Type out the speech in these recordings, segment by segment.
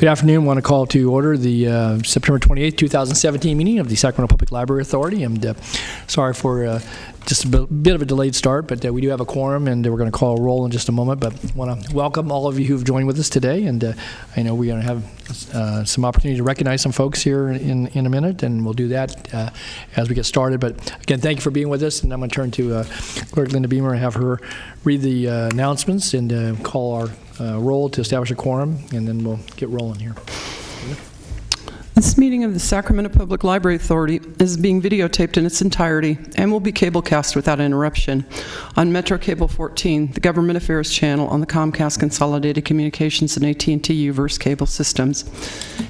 Good afternoon. I want to call to order the September 28th, 2017 meeting of the Sacramento Public Library Authority. I'm sorry for just a bit of a delayed start, but we do have a quorum, and we're going to call a roll in just a moment. But I want to welcome all of you who've joined with us today, and I know we're going to have some opportunity to recognize some folks here in a minute, and we'll do that as we get started. But again, thank you for being with us, and I'm going to turn to Clerk Linda Beamer and have her read the announcements and call our roll to establish a quorum, and then we'll get rolling here. This meeting of the Sacramento Public Library Authority is being videotaped in its entirety and will be cablecast without interruption on Metro Cable 14, the Government Affairs channel on the Comcast Consolidated Communications and AT&T Uverse cable systems,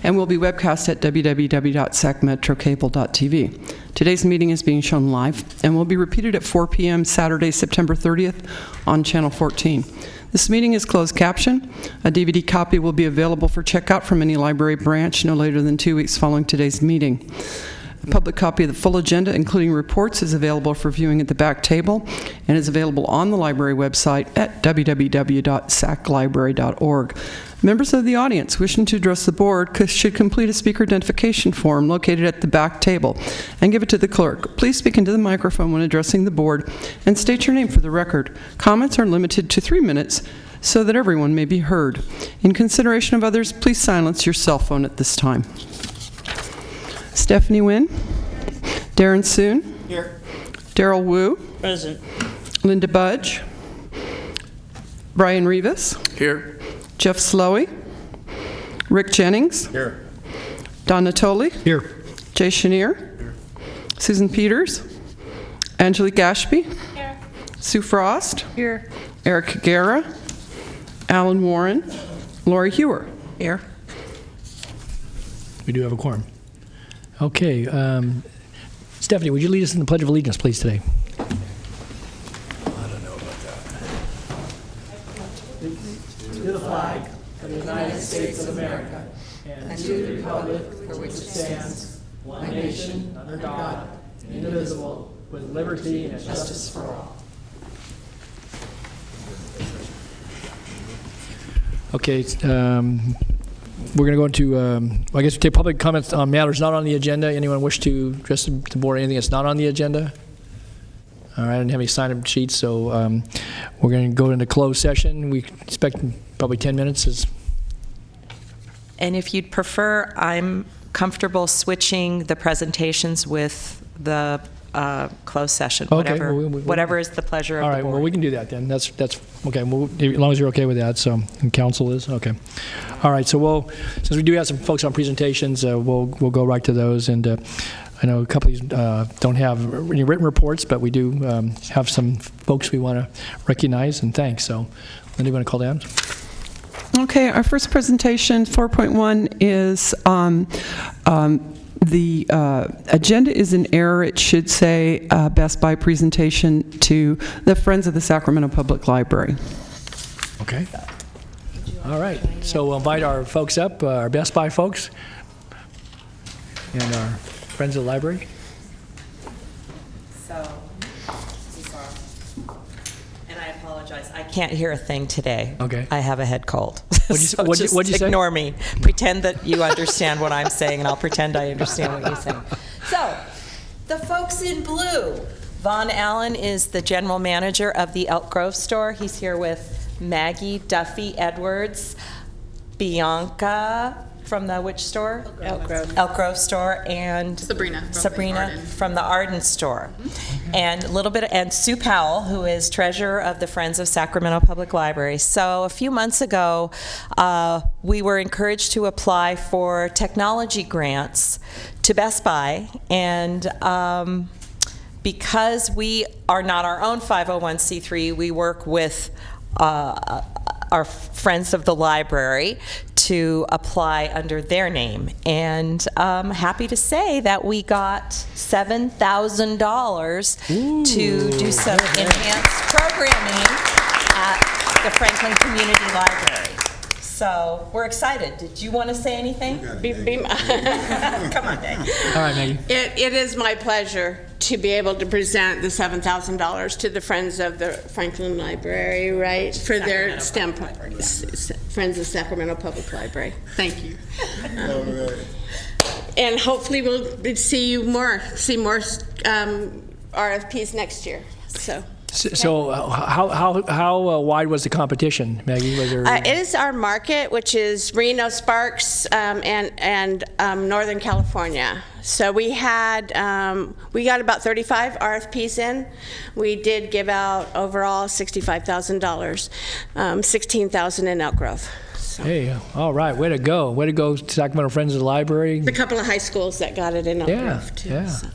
and will be webcast at www.sacmetrocable.tv. Today's meeting is being shown live and will be repeated at 4 p.m. Saturday, September 30th on Channel 14. This meeting is closed caption. A DVD copy will be available for checkout from any library branch no later than 2 weeks following today's meeting. A public copy of the full agenda, including reports, is available for viewing at the back table and is available on the library website at www.saclibrary.org. Members of the audience wishing to address the board should complete a speaker identification form located at the back table and give it to the clerk. Please speak into the microphone when addressing the board and state your name for the record. Comments are limited to 3 minutes so that everyone may be heard. In consideration of others, please silence your cell phone at this time. Stephanie Nguyen. Darren Soon. Here. Daryl Wu. Present. Linda Budge. Brian Rivas. Here. Jeff Slowey. Rick Jennings. Here. Don Natoli. Here. Jay Chenier. Here. Susan Peters. Angelique Ashby. Here. Sue Frost. Here. Eric Guerra. Alan Warren. Lori Hewer. Here. We do have a quorum. Okay. Stephanie, would you lead us in the Pledge of Allegiance, please, today? I don't know about that. To the flag of the United States of America and to the republic for which it stands, one nation, under God, indivisible, with liberty and justice for all. Okay. We're going to go into, I guess, we take public comments on matters not on the agenda. Anyone wish to address the board anything that's not on the agenda? All right, I didn't have any sign-up sheets, so we're going to go into closed session. We expect probably 10 minutes. And if you'd prefer, I'm comfortable switching the presentations with the closed session, Okay, whatever, well, whatever is the pleasure of All the right, board. well, we can do that then. That's okay. Well, as long as you're okay with that, so, and council is, okay. All right, so since we do have some folks on presentations, we'll go right to those. And I know a couple of these don't have any written reports, but we do have some folks we want to recognize and thank. So, Linda, you want to call down? Okay, our first presentation, 4.1, is the agenda is in error. It should say Best Buy presentation to the Friends of the Sacramento Public Library. Okay. All right. So we'll invite our folks up, our Best Buy folks, and our Friends of the Library. So, and I apologize, I can't hear a thing today. Okay. I have a head cold. What'd you say? Ignore me. Pretend that you understand what I'm saying, and I'll pretend I understand what you're saying. So, the folks in blue. Vaughn Allen is the general manager of the Elk Grove store. He's here with Maggie Duffy Edwards, Bianca from the which store? Elk Grove store, and Sabrina from the Arden store. Mm-hmm. And a little bit, and Sue Powell, who is treasurer of the Friends of Sacramento Public Library. So a few months ago, we were encouraged to apply for technology grants to Best Buy, and because we are not our own 501c3, we work with our Friends of the Library to apply under their name. And I'm happy to say that we got $7,000 to do some enhanced programming at the Franklin Community Library. So we're excited. Did you want to say anything? Come on, Dave. All right, Maggie. It is my pleasure to be able to present the $7,000 to the Friends of the Franklin Library, right, for their STEM, Friends of Sacramento Public Library. Thank you. And hopefully we'll see more RFPs next year. So how wide was the competition, Maggie? Was there... It is our market, which is Reno, Sparks, and Northern California. So we got about 35 RFPs in. We did give out overall $65,000, $16,000 in outgrowth. So. Hey, all right, way to go. Way to go, Sacramento Friends of the Library. A couple of high schools that got it in outgrowth, too. Yeah. So.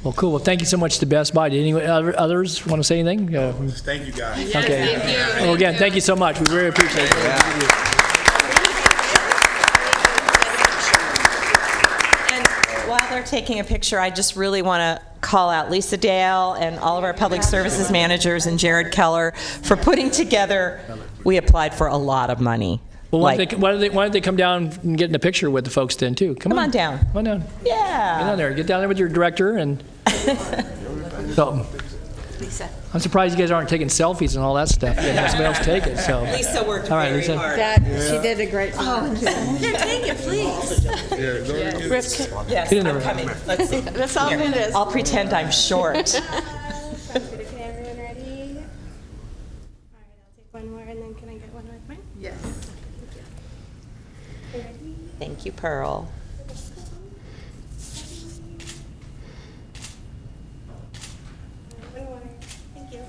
Well, cool. Well, thank you so much to Best Buy. Did any others want to say anything? Thank you, guys. Okay. Thank you. Well, again, thank you so much. We really appreciate it. And while they're taking a picture, I just really want to call out Lisa Dale and all of our public services managers and Jared Keller for putting together. We applied for a lot of money. Well, why don't they come down and get in a picture with the folks then, too? Come on down. Come on down. Yeah. Get down there. Get down there with your director. And so, Lisa. I'm surprised you guys aren't taking selfies and all that stuff. You have somebody else take it. So. Lisa worked All right, very Lisa. hard. She did a great job. Here, take it, please. Rivka. Yes, Get in I'm there. coming. Let's see. That's all Here, it is. I'll pretend I'm short. Okay, everyone ready? All right, I'll take one more, and then can I get one with mine? Yes. Ready? Thank you, Pearl. One more. Thank you.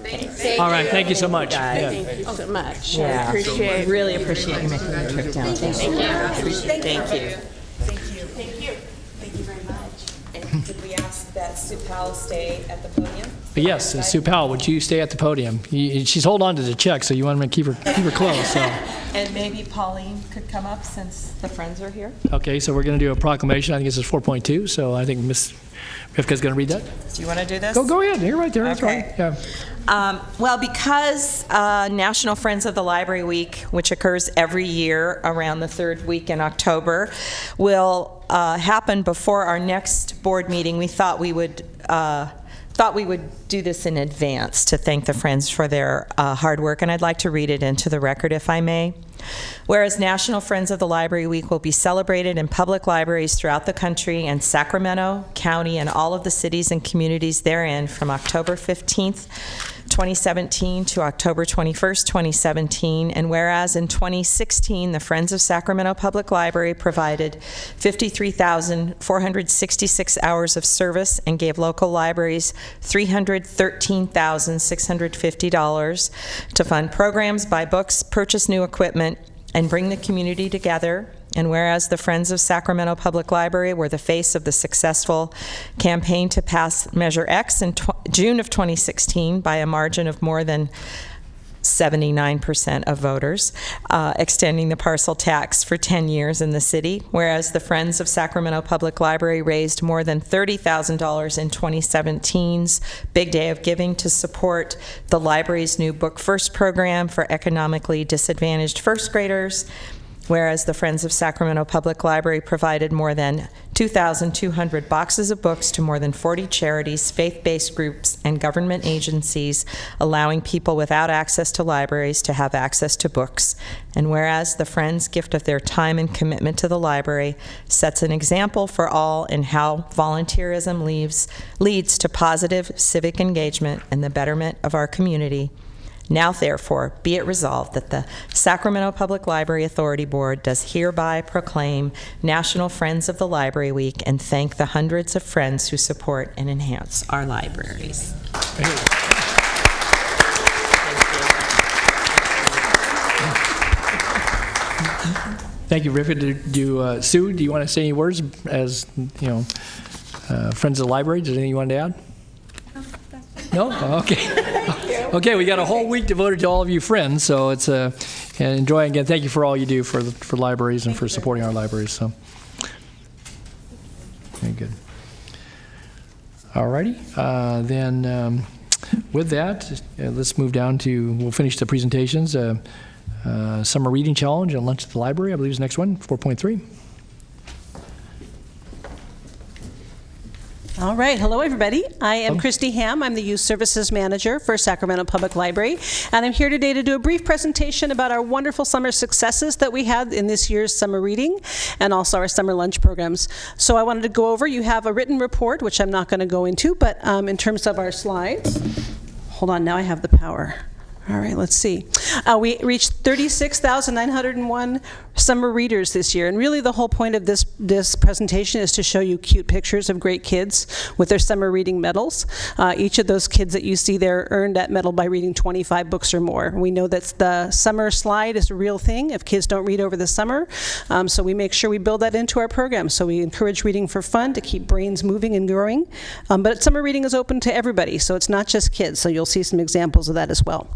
All right. Thank you so much. Guys. Yeah. Thank you so much. I Yeah. appreciate it. Really appreciate you making the trip down. Thank you. Thank you. Thank you very much. And did we ask that Sue Powell stay at the podium? But yes, Sue Powell, would you stay at the podium? She's holding on to the check, so you want to keep her close. So. And maybe Pauline could come up since the friends are here? Okay, so we're going to do a proclamation. I think this is 4.2, so I think Ms. Rivka's going to read that. Do you want to do this? Go ahead. You're right there. That's Okay. right. Yeah. Well, because National Friends of the Library Week, which occurs every year around the third week in October, will happen before our next board meeting, we thought we would do this in advance to thank the Friends for their hard work, and I'd like to read it into the record, if I may. Whereas National Friends of the Library Week will be celebrated in public libraries throughout the country and Sacramento County and all of the cities and communities therein from October 15th, 2017 to October 21st, 2017, and whereas in 2016 the Friends of Sacramento Public Library provided 53,466 hours of service and gave local libraries $313,650 to fund programs, buy books, purchase new equipment, and bring the community together. And whereas the Friends of Sacramento Public Library were the face of the successful campaign to pass Measure X in June of 2016 by a margin of more than 79% of voters, extending the parcel tax for 10 years in the city, whereas the Friends of Sacramento Public Library raised more than $30,000 in 2017's Big Day of Giving to support the library's new Book First program for economically disadvantaged first graders, whereas the Friends of Sacramento Public Library provided more than 2,200 boxes of books to more than 40 charities, faith-based groups, and government agencies, allowing people without access to libraries to have access to books. And whereas the Friends' gift of their time and commitment to the library sets an example for all in how volunteerism leads to positive civic engagement and the betterment of our community. Now, therefore, be it resolved that the Sacramento Public Library Authority Board does hereby proclaim National Friends of the Library Week and thank the hundreds of friends who support and enhance our libraries. Thank you, Rivka. Sue, do you want to say any words as, Friends of the Library? Is there anything you wanted to add? No? Oh, okay. Okay, we got a whole week devoted to all of you friends, so it's and enjoy. Again, thank you for all you do for libraries and for supporting our libraries. So, very good. All righty. Then with that, let's move down to, we'll finish the presentations. Summer Reading Challenge and Lunch at the Library, I believe is the next one, 4.3. All right. Hello, everybody. I am Christy Ham. I'm the Youth Services Manager for Sacramento Public Library, and I'm here today to do a brief presentation about our wonderful summer successes that we had in this year's summer reading and also our summer lunch programs. So I wanted to go over, you have a written report, which I'm not going to go into, but in terms of our slides, hold on, now I have the power. All right, let's see. We reached 36,901 summer readers this year, and really the whole point of this presentation is to show you cute pictures of great kids with their summer reading medals. Each of those kids that you see there earned that medal by reading 25 books or more. We know that the summer slide is a real thing if kids don't read over the summer, so we make sure we build that into our program. So we encourage reading for fun to keep brains moving and growing, but summer reading is open to everybody, so it's not just kids, so you'll see some examples of that as well.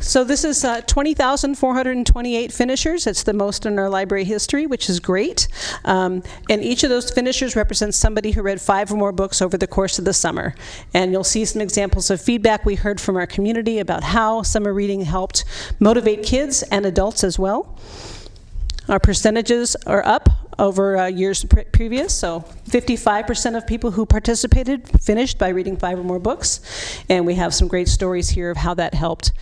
So this is 20,428 finishers. It's the most in our library history, which is great. And each of those finishers represents somebody who read 5 or more books over the course of the summer. And you'll see some examples of feedback we heard from our community about how summer reading helped motivate kids and adults as well. Our percentages are up over years previous, so 55% of people who participated finished by reading 5 or more books, and we have some great stories here of how that helped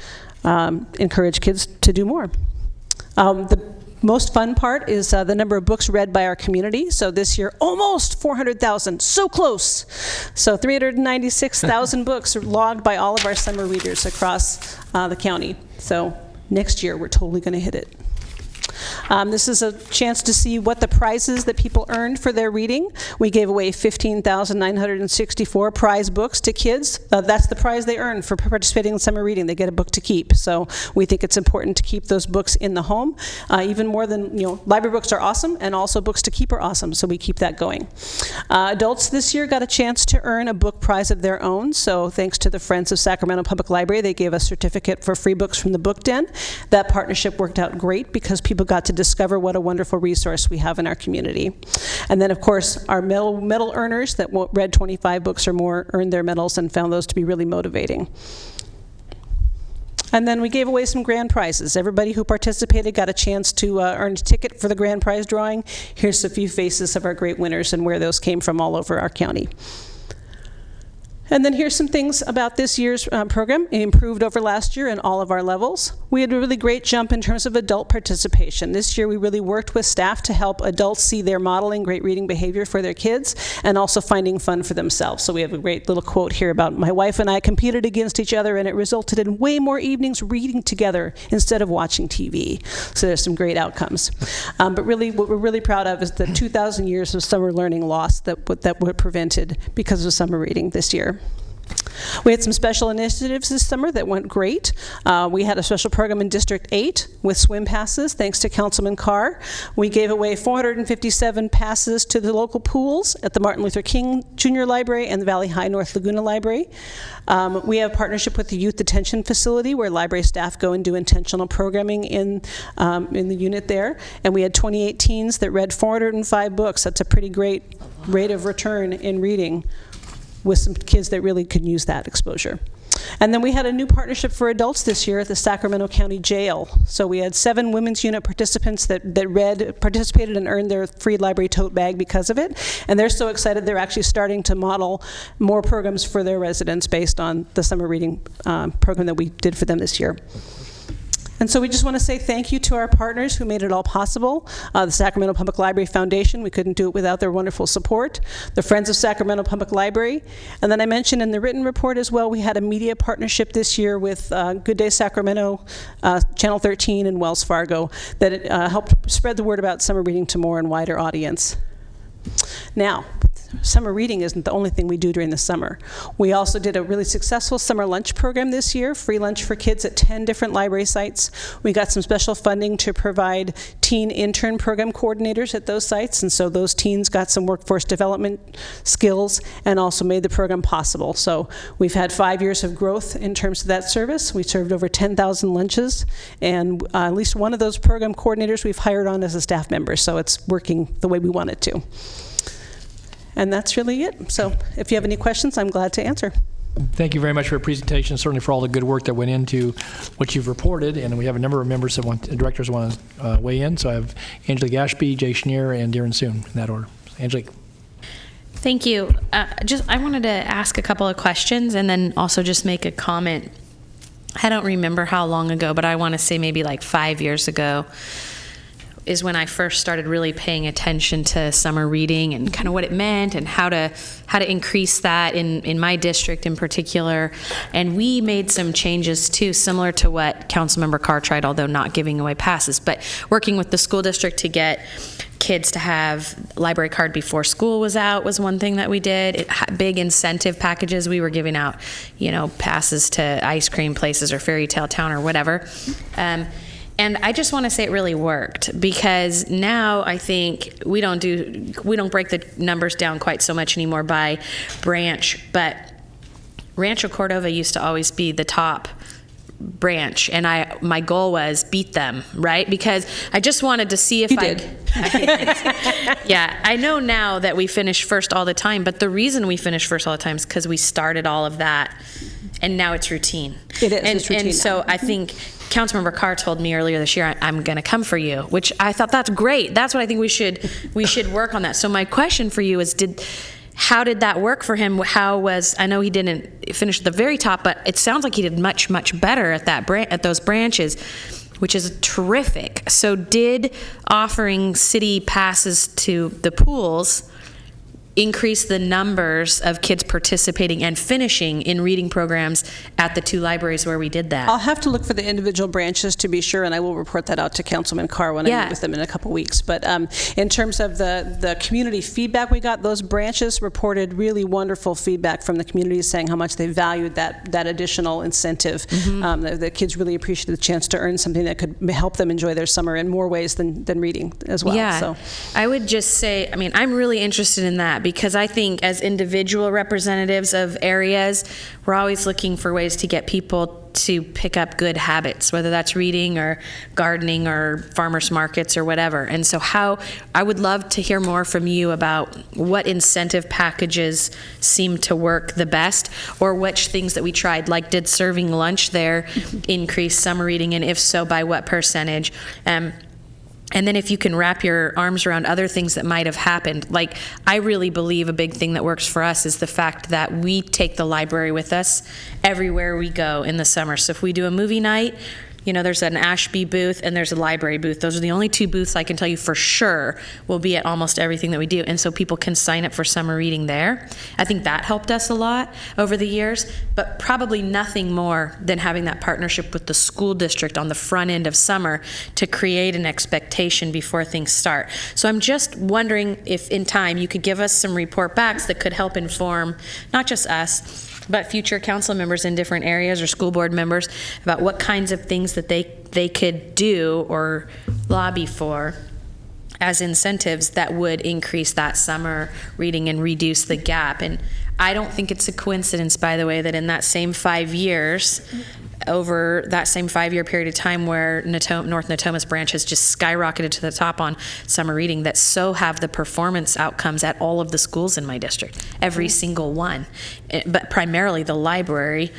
encourage kids to do more. The most fun part is the number of books read by our community. So this year, almost 400,000, so close. So 396,000 books are logged by all of our summer readers across the county. So next year, we're totally going to hit it. This is a chance to see what the prizes that people earned for their reading. We gave away 15,964 prize books to kids. That's the prize they earn for participating in summer reading. They get a book to keep. So we think it's important to keep those books in the home. Even more than, library books are awesome, and also books to keep are awesome, so we keep that going. Adults this year got a chance to earn a book prize of their own. So thanks to the Friends of Sacramento Public Library, they gave a certificate for free books from the Book Den. That partnership worked out great because people got to discover what a wonderful resource we have in our community. And then, of course, our medal earners that read 25 books or more earned their medals and found those to be really motivating. And then we gave away some grand prizes. Everybody who participated got a chance to earn a ticket for the grand prize drawing. Here's a few faces of our great winners and where those came from all over our county. And then here's some things about this year's program. It improved over last year in all of our levels. We had a really great jump in terms of adult participation. This year we really worked with staff to help adults see their modeling great reading behavior for their kids and also finding fun for themselves. So we have a great little quote here about my wife and I competed against each other and it resulted in way more evenings reading together instead of watching TV. So there's some great outcomes. But really what we're really proud of is the 2,000 years of summer learning lost that were prevented because of summer reading this year. We had some special initiatives this summer that went great. We had a special program in District 8 with swim passes, thanks to Councilman Carr. We gave away 457 passes to the local pools at the Martin Luther King Junior Library and the Valley High North Laguna Library. We have a partnership with the Youth Detention Facility where library staff go and do intentional programming in the unit there. And we had 28 teens that read 405 books. That's a pretty great rate of return in reading, with some kids that really could use that exposure. And then we had a new partnership for adults this year at the Sacramento County Jail. So we had 7 women's unit participants that participated and earned their free library tote bag because of it. And they're so excited they're actually starting to model more programs for their residents based on the summer reading program that we did for them this year. And so we just want to say thank you to our partners who made it all possible. The Sacramento Public Library Foundation, we couldn't do it without their wonderful support. The Friends of Sacramento Public Library. And then I mentioned in the written report as well, we had a media partnership this year with Good Day Sacramento, Channel 13, and Wells Fargo that helped spread the word about summer reading to more and wider audience. Now, summer reading isn't the only thing we do during the summer. We also did a really successful summer lunch program this year, free lunch for kids at 10 different library sites. We got some special funding to provide teen intern program coordinators at those sites, and so those teens got some workforce development skills and also made the program possible. So we've had 5 years of growth in terms of that service. We served over 10,000 lunches, and at least one of those program coordinators we've hired on as a staff member, so it's working the way we want it to. And that's really it. So if you have any questions, I'm glad to answer. Thank you very much for your presentation, certainly for all the good work that went into what you've reported. And we have a number of members directors want to weigh in. So I have Angelique Ashby, Jay Schneer, and Darren Soon in that order. Angelique. Thank you. I wanted to ask a couple of questions and then also just make a comment. I don't remember how long ago, but I want to say maybe like 5 years ago is when I first started really paying attention to summer reading and kind of what it meant and how to increase that in my district in particular. And we made some changes too, similar to what Councilmember Carr tried, although not giving away passes, but working with the school district to get kids to have library card before school was out was one thing that we did. Big incentive packages. We were giving out, passes to ice cream places or Fairy Tale Town or whatever. And I just want to say it really worked, because now I think we don't break the numbers down quite so much anymore by branch, but Rancho Cordova used to always be the top branch, and my goal was beat them, right? Because I just wanted to see if you did. Yeah, I know now that we finish first all the time, but the reason we finish first all the time is because we started all of that, and now it's routine. It is. It's routine and so now. I think Councilmember Carr told me earlier this year, I'm going to come for you, which I thought that's great. That's what I think we should work on that. So my question for you is, how did that work for him? I know he didn't finish at the very top, but it sounds like he did much, much better at those branches, which is terrific. So did offering city passes to the pools increase the numbers of kids participating and finishing in reading programs at the two libraries where we did that? I'll have to look for the individual branches to be sure, and I will report that out to Councilman Carr when I meet with them in a couple weeks. But in terms of the community feedback we got, those branches reported really wonderful feedback from the community saying how much they valued that additional incentive. The kids really appreciated the chance to earn something that could help them enjoy their summer in more ways than reading as well. Yeah, so I would just say, I'm really interested in that, because I think as individual representatives of areas, we're always looking for ways to get people to pick up good habits, whether that's reading or gardening or farmers markets or whatever. And so I would love to hear more from you about what incentive packages seem to work the best, or which things that we tried, like did serving lunch there increase summer reading, and if so, by what percentage? And then if you can wrap your arms around other things that might have happened. Like, I really believe a big thing that works for us is the fact that we take the library with us everywhere we go in the summer. So if we do a movie night, there's an Ashby booth and there's a library booth. Those are the only two booths I can tell you for sure will be at almost everything that we do. And so people can sign up for summer reading there. I think that helped us a lot over the years, but probably nothing more than having that partnership with the school district on the front end of summer to create an expectation before things start. So I'm just wondering if in time you could give us some report backs that could help inform not just us, but future council members in different areas or school board members about what kinds of things that they could do or lobby for as incentives that would increase that summer reading and reduce the gap. And I don't think it's a coincidence, by the way, that in that same 5 years, over that same 5-year period of time where North Natomas branch has just skyrocketed to the top on summer reading, that so have the performance outcomes at all of the schools in my district, every single one. But primarily the library,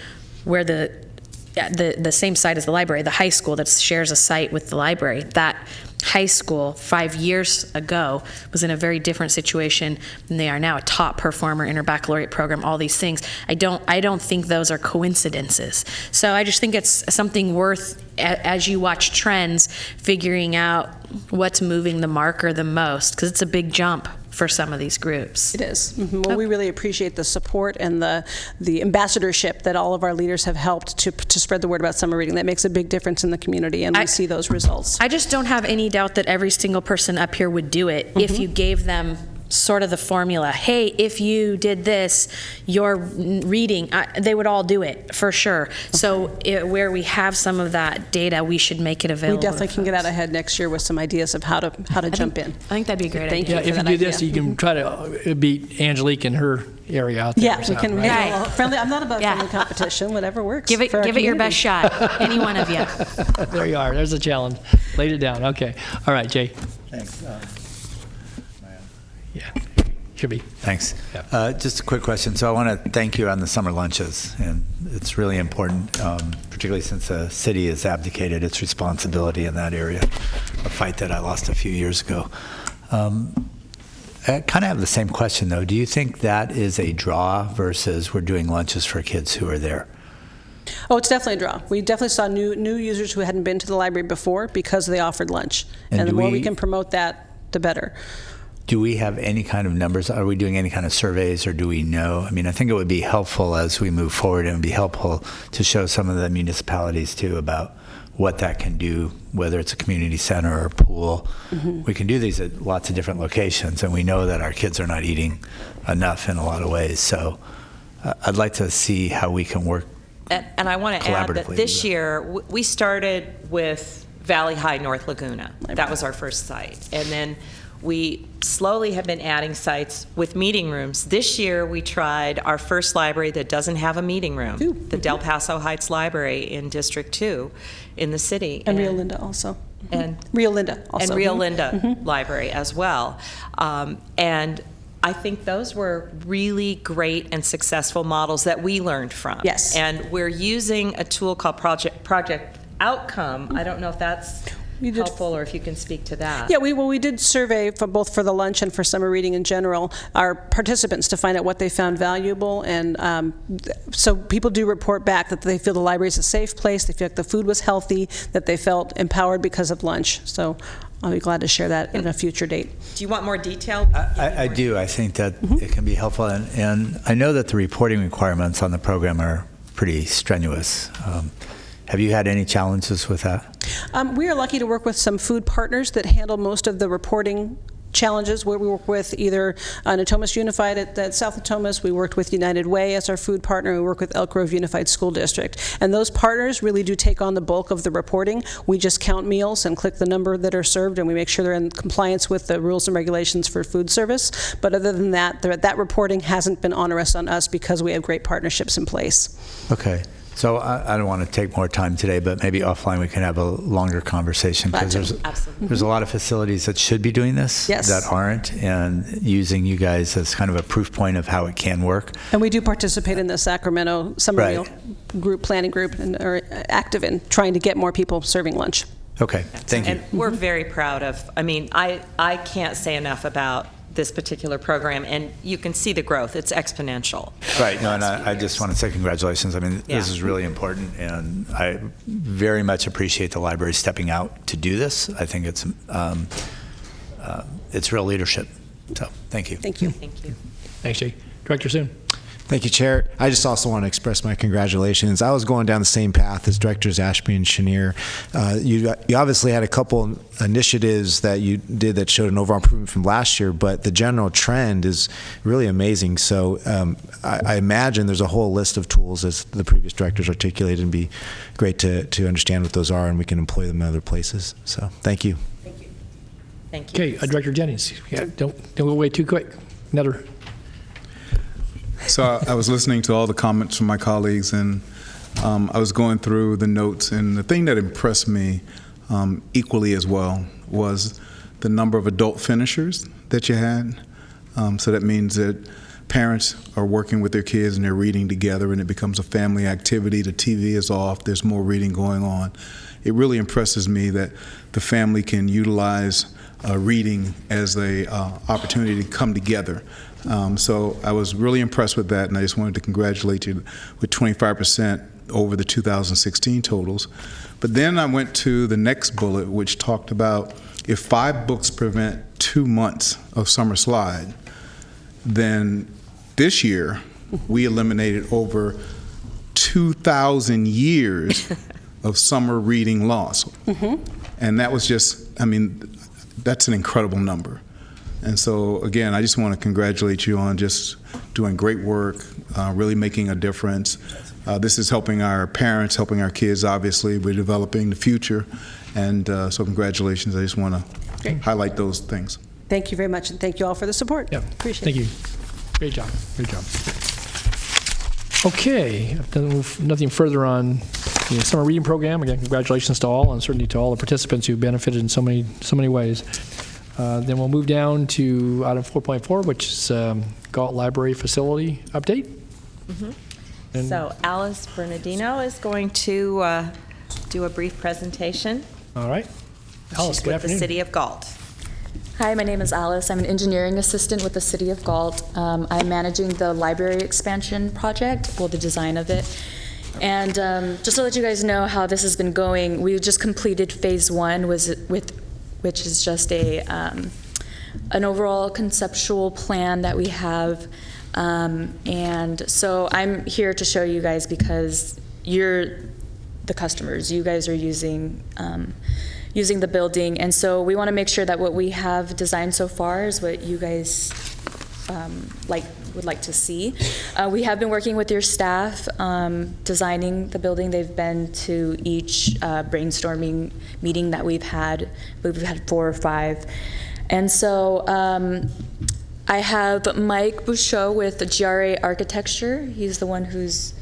where the same site as the library, the high school that shares a site with the library, that high school 5 years ago was in a very different situation than they are now, a top performer in her baccalaureate program, all these things. I don't think those are coincidences. So I just think it's something worth, as you watch trends, figuring out what's moving the marker the most, because it's a big jump for some of these groups. It is. Well, we really appreciate the support and the ambassadorship that all of our leaders have helped to spread the word about summer reading. That makes a big difference in the community, and we see those results. I just don't have any doubt that every single person up here would do it if you gave them sort of the formula. Hey, if you did this, your reading, they would all do it for sure. So where we have some of that data, we should make it available. We definitely can get out ahead next year with some ideas of how to jump in. I think that'd be a great idea. Yeah, if you do this, you can try to beat Angelique in her area out there. Yeah, we can make it a little friendly. I'm not about friendly competition. Whatever works. Give it your best shot. Any one of you. There you are. There's a challenge. Laid it down. Okay. All right, Jay. Thanks. Yeah. should be. Thanks. Yeah. Just a quick question. So I want to thank you on the summer lunches, and it's really important, particularly since the city has abdicated its responsibility in that area, a fight that I lost a few years ago. I kind of have the same question, though. Do you think that is a draw versus we're doing lunches for kids who are there? Oh, it's definitely a draw. We definitely saw new users who hadn't been to the library before because they offered lunch. And the more we can promote that, the better. Do we have any kind of numbers? Are we doing any kind of surveys, or do we know? I mean, I think it would be helpful as we move forward, and it would be helpful to show some of the municipalities, too, about what that can do, whether it's a community center or a pool. We can do these at lots of different locations, and we know that our kids are not eating enough in a lot of ways. So I'd like to see how we can work And I want to add that collaboratively. this year, we started with Valley High North Laguna. That was our first site. And then we slowly have been adding sites with meeting rooms. This year, we tried our first library that doesn't have a meeting room, the Del Paso Heights Library in District 2 in the city. And Rio Linda also. And Rio Linda also. And Rio Linda Library as well. And I think those were really great and successful models that we learned from. Yes. And we're using a tool called Project Outcome. I don't know if that's helpful or if you can speak to that. Yeah, we did survey for both for the lunch and for summer reading in general our participants to find out what they found valuable, and so people do report back that they feel the library is a safe place, they feel like the food was healthy, that they felt empowered because of lunch. So I'll be glad to share that in a future date. Do you want more detail? I do. I think that it can be helpful, and I know that the reporting requirements on the program are pretty strenuous. Have you had any challenges with that? We are lucky to work with some food partners that handle most of the reporting challenges, where we work with either Natomas Unified at South Natomas, we worked with United Way as our food partner, we work with Elk Grove Unified School District. And those partners really do take on the bulk of the reporting. We just count meals and click the number that are served, and we make sure they're in compliance with the rules and regulations for food service. But other than that, that reporting hasn't been onerous on us because we have great partnerships in place. Okay. So I don't want to take more time today, but maybe offline we can have a longer conversation, because there's a lot of facilities that should be doing this that aren't, and using you guys as kind of a proof point of how it can work. And we do participate in the Sacramento Summer Meal Group, planning group, and are active in trying to get more people serving lunch. Okay, thank you. And we're very proud of, I mean, I can't say enough about this particular program, and you can see the growth. It's exponential. Right. No, and I just want to say congratulations. I mean, this is really important, and I very much appreciate the library stepping out to do this. I think it's real leadership. So, thank you. Thank you. Thank you. Thanks, Jake. Director Soon. Thank you, Chair. I just also want to express my congratulations. I was going down the same path as Directors Ashby and Chenier. You obviously had a couple initiatives that you did that showed an overall improvement from last year, but the general trend is really amazing. So I imagine there's a whole list of tools, as the previous directors articulated, and be great to understand what those are, and we can employ them in other places. So thank you. Thank you. Thank you. Okay, Director Jennings. Yeah, don't go away too quick. Another. So I was listening to all the comments from my colleagues, and I was going through the notes, and the thing that impressed me equally as well was the number of adult finishers that you had. So that means that parents are working with their kids and they're reading together, and it becomes a family activity. The TV is off, there's more reading going on. It really impresses me that the family can utilize reading as an opportunity to come together. So I was really impressed with that, and I just wanted to congratulate you with 25% over the 2016 totals. But then I went to the next bullet, which talked about if 5 books prevent 2 months of summer slide, then this year we eliminated over 2,000 years of summer reading loss. And that was just, I mean, that's an incredible number. And so, again, I just want to congratulate you on just doing great work, really making a difference. This is helping our parents, helping our kids, obviously. We're developing the future. And so congratulations. I just want to highlight those things. Thank you very much, and thank you all for the support. Yeah, appreciate it. Thank you. Great job. Great job. Okay, nothing further on the summer reading program. Again, congratulations to all, and certainly to all the participants who benefited in so many ways. Then we'll move down to item 4.4, which is Galt Library Facility Update. And- So Alice Bernardino is going to do a brief presentation. All right. Alice, She's good with the afternoon. City of Galt. Hi, my name is Alice. I'm an engineering assistant with the City of Galt. I'm managing the library expansion project, well, the design of it. And just to let you guys know how this has been going, we just completed phase 1, which is just an overall conceptual plan that we have. And so I'm here to show you guys because you're the customers. You guys are using the building, and so we want to make sure that what we have designed so far is what you guys would like to see. We have been working with your staff designing the building. They've been to each brainstorming meeting that we've had. We've had 4 or 5, and so I have Mike Bouchot with GRA Architecture. He's the one who's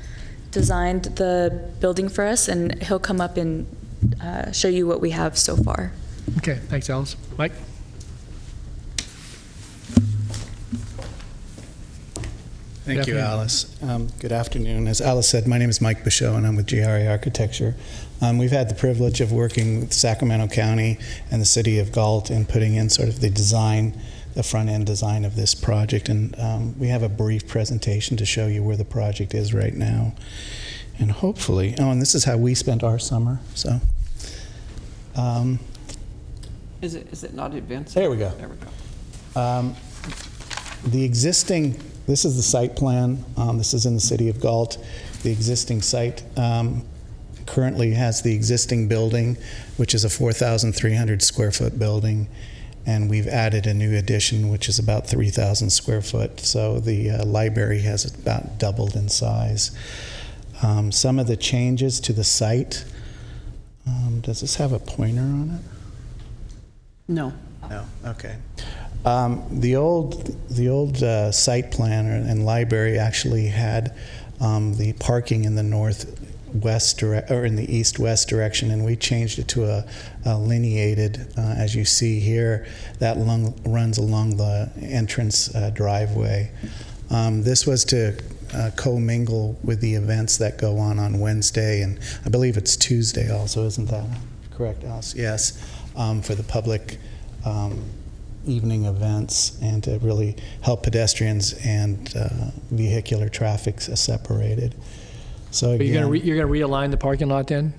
designed the building for us, and he'll come up and show you what we have so far. Okay, thanks, Alice. Mike? Thank you, afternoon. Alice. Good afternoon. As Alice said, my name is Mike Bouchot, and I'm with GRA Architecture. We've had the privilege of working with Sacramento County and the City of Galt in putting in sort of the design, the front-end design of this project, and we have a brief presentation to show you where the project is right now. And hopefully, and this is how we spent our summer, so. Is it not advanced? There we go. There we go. This is the site plan. This is in the City of Galt. The existing site currently has the existing building, which is a 4,300 square foot building, and we've added a new addition, which is about 3,000 square foot. So the library has about doubled in size. Some of the changes to the site. Does this have a pointer on it? No. No. Okay. The old site plan and library actually had the parking in the northwest or in the east-west direction, and we changed it to a lineated, as you see here, that runs along the entrance driveway. This was to commingle with the events that go on Wednesday, and I believe it's Tuesday also, isn't that correct, Alice? Yes, for the public evening events, and to really help pedestrians and vehicular traffic separated. So But again, you're going to realign the parking lot then?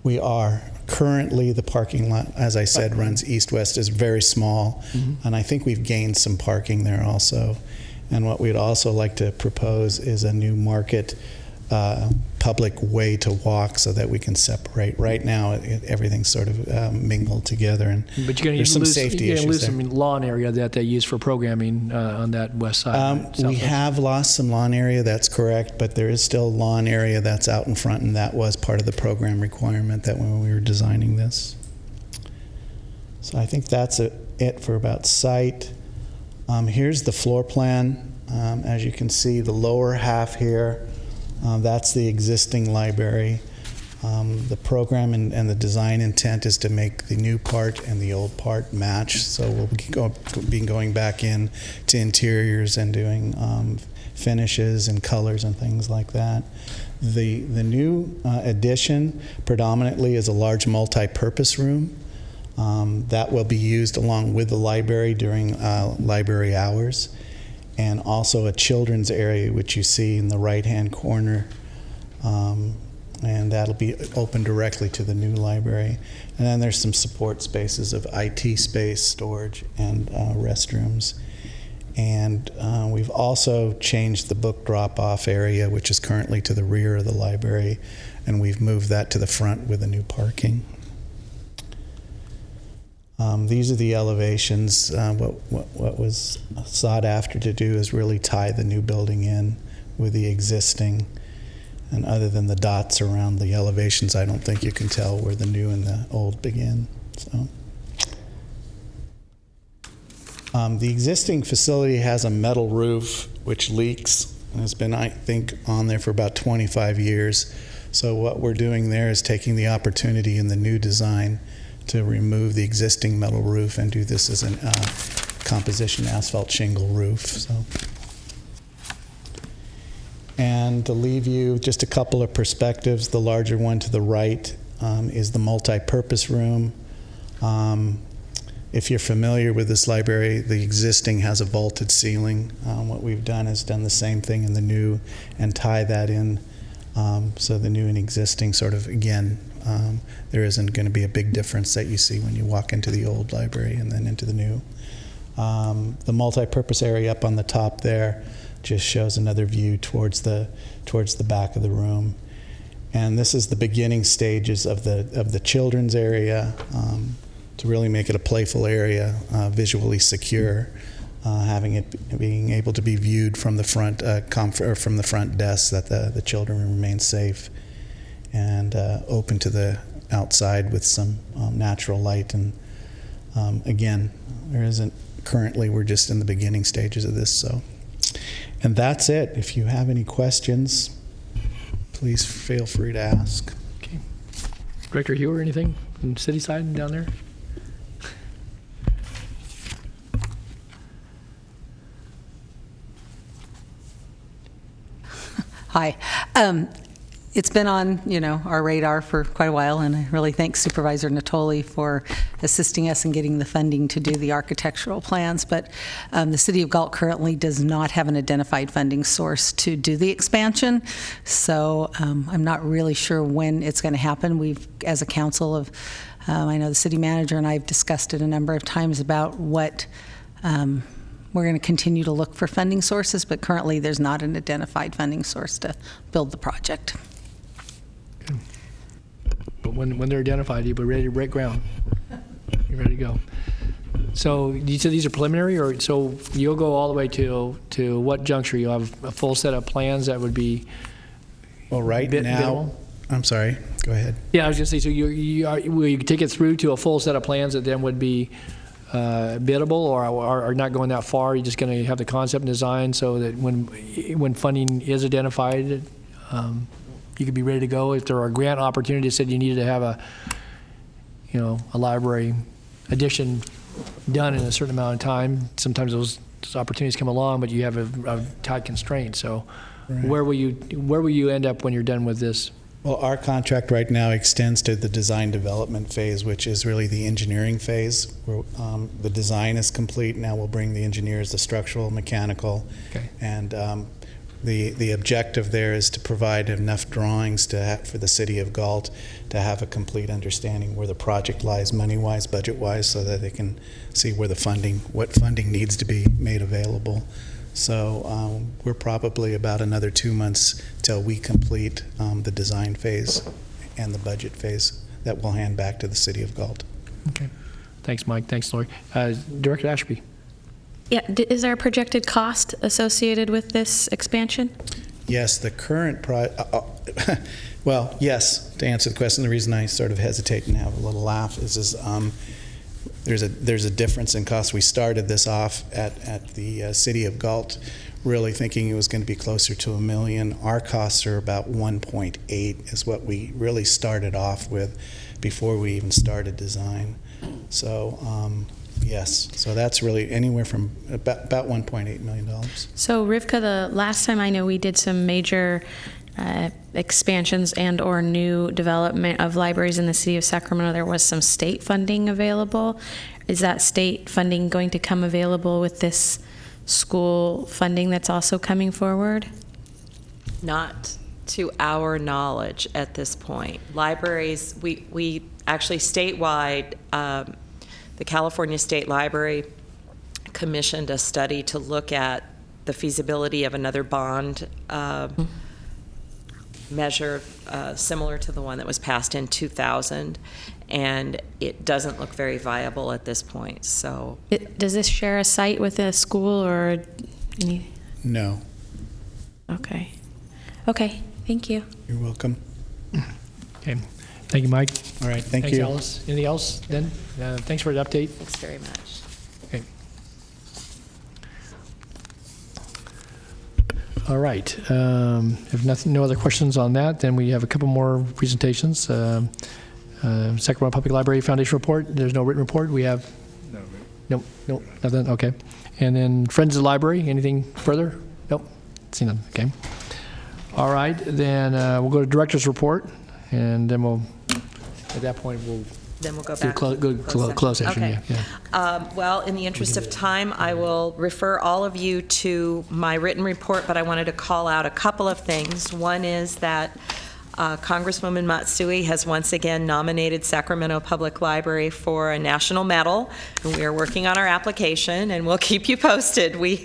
we are currently, the parking lot, as I said, runs east-west, is very small, and I think we've gained some parking there also. And what we'd also like to propose is a new market public way to walk so that we can separate. Right now, everything's sort of mingled together, and But you're going there's to some lose, safety you're gonna issues lose there. some lawn area that they use for programming on that west side. We southwest. have lost some lawn area, that's correct, but there is still lawn area that's out in front, and that was part of the program requirement that when we were designing this. So I think that's it for about site. Here's the floor plan. As you can see, the lower half here, that's the existing library. The program and the design intent is to make the new part and the old part match. So we'll be going back in to interiors and doing finishes and colors and things like that. The new addition predominantly is a large multi-purpose room that will be used along with the library during library hours, and also a children's area, which you see in the right-hand corner. And that'll be open directly to the new library. And then there's some support spaces of IT space, storage, and restrooms. And we've also changed the book drop-off area, which is currently to the rear of the library, and we've moved that to the front with the new parking. These are the elevations. What was sought after to do is really tie the new building in with the existing. And other than the dots around the elevations, I don't think you can tell where the new and the old begin. So, the existing facility has a metal roof which leaks and has been, I think, on there for about 25 years. So what we're doing there is taking the opportunity in the new design to remove the existing metal roof and do this as a composition asphalt shingle roof. So. And to leave you just a couple of perspectives, the larger one to the right is the multi-purpose room. If you're familiar with this library, the existing has a vaulted ceiling. What we've done is done the same thing in the new and tie that in. So the new and existing sort of, again, there isn't going to be a big difference that you see when you walk into the old library and then into the new. The multi-purpose area up on the top there just shows another view towards the back of the room. And this is the beginning stages of the children's area, to really make it a playful area, visually secure, being able to be viewed from the front from the front desk, that the children remain safe, and open to the outside with some natural light. And again, there isn't currently. We're just in the beginning stages of this. So, and that's it. If you have any questions, please feel free to ask. Okay, Director Hewer, anything from city side down there? Hi. It's been on, our radar for quite a while, and I really thank Supervisor Natoli for assisting us in getting the funding to do the architectural plans. But the City of Galt currently does not have an identified funding source to do the expansion, so I'm not really sure when it's going to happen. We've, as a council, I know the city manager and I have discussed it a number of times about what. We're going to continue to look for funding sources, but currently there's not an identified funding source to build the project. Okay. But when they're identified, you'll be ready to break ground. You're ready to go. So you said these are preliminary, or so you'll go all the way to what juncture? You'll have a full set of plans that would be. Well, right now, biddable? I'm sorry. Go ahead. Yeah, I was going to say. So will you take it through to a full set of plans that then would be biddable, or are not going that far? You're just going to have the concept and design so that when funding is identified, you could be ready to go. If there are grant opportunities that you needed to have a library addition done in a certain amount of time, sometimes those opportunities come along, but you have a tight constraint. So right. Where will you end up when you're done with this? Well, our contract right now extends to the design development phase, which is really the engineering phase. Where, the design is complete. Now we'll bring the engineers, the structural, mechanical, okay. And the objective there is to provide enough drawings for the City of Galt to have a complete understanding where the project lies money-wise, budget-wise, so that they can see where what funding needs to be made available. So we're probably about another 2 months till we complete the design phase and the budget phase that we'll hand back to the City of Galt. Okay. Thanks, Mike. Thanks, Lori. Director Ashby. Yeah. Is there a projected cost associated with this expansion? Yes, the current well, yes, to answer the question, the reason I sort of hesitate and have a little laugh is there's a difference in cost. We started this off at the City of Galt really thinking it was going to be closer to $1 million. Our costs are about 1.8 is what we really started off with before we even started design. So yes, so that's really anywhere from about $1.8 million. So Rivka, the last time I know we did some major expansions and or new development of libraries in the city of Sacramento, there was some state funding available. Is that state funding going to come available with this school funding that's also coming forward? Not to our knowledge at this point. Libraries, we actually statewide, the California State Library commissioned a study to look at the feasibility of another bond measure similar to the one that was passed in 2000, and it doesn't look very viable at this point. So, does this share a site with a school or any? No. Okay. Okay. Thank you. You're welcome. Okay. Thank you, Mike. All right. Thanks, you. Thanks, Alice. Anything else then? Thanks for the update. Thanks very much. Okay. All right. If no other questions on that, then we have a couple more presentations. Sacramento Public Library Foundation report. There's no written report. We have no, nothing. Okay. And then Friends of the Library. Anything further? Nope. See none. Okay. All right. Then we'll go to Director's report, and then we'll at that point we'll. Then we'll go do back. Close session. Okay. Yeah. Well, in the interest of time, I will refer all of you to my written report, but I wanted to call out a couple of things. One is that Congresswoman Matsui has once again nominated Sacramento Public Library for a national medal, and we are working on our application, and we'll keep you posted. We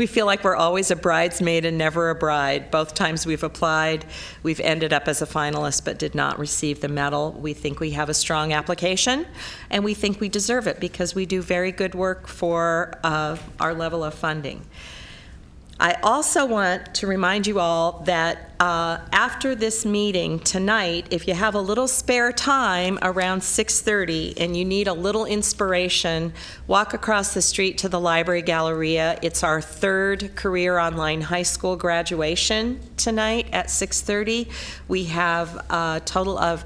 feel like we're always a bridesmaid and never a bride. Both times we've applied, we've ended up as a finalist but did not receive the medal. We think we have a strong application, and we think we deserve it because we do very good work for our level of funding. I also want to remind you all that after this meeting tonight, if you have a little spare time around 6:30 and you need a little inspiration, walk across the street to the Library Galleria. It's our third career online high school graduation tonight at 6:30. We have a total of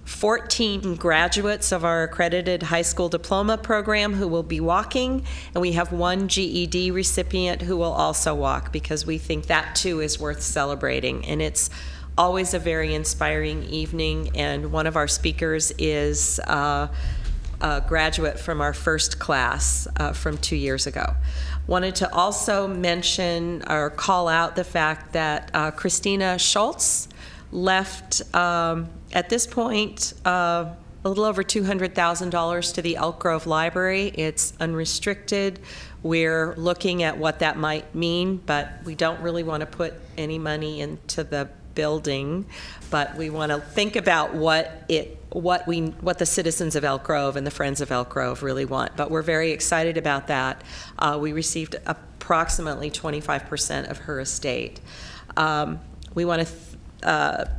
14 graduates of our accredited high school diploma program who will be walking, and we have one GED recipient who will also walk, because we think that too is worth celebrating. And it's always a very inspiring evening, and one of our speakers is a graduate from our first class from 2 years ago. Wanted to also mention or call out the fact that Christina Schultz left at this point a little over $200,000 to the Elk Grove Library. It's unrestricted. We're looking at what that might mean, but we don't really want to put any money into the building, but we want to think about what the citizens of Elk Grove and the Friends of Elk Grove really want. But we're very excited about that. We received approximately 25% of her estate. We want to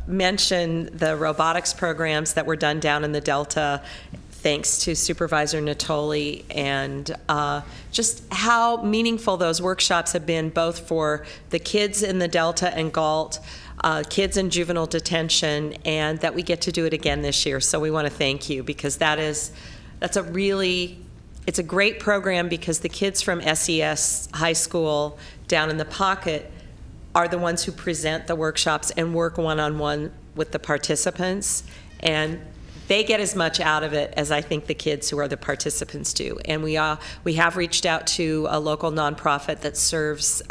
mention the robotics programs that were done down in the Delta, thanks to Supervisor Natoli, and just how meaningful those workshops have been, both for the kids in the Delta and Galt, kids in juvenile detention, and that we get to do it again this year. So we want to thank you, because it's a great program, because the kids from SES High School down in the Pocket are the ones who present the workshops and work one-on-one with the participants, and they get as much out of it as I think the kids who are the participants do. And we have reached out to a local nonprofit that serves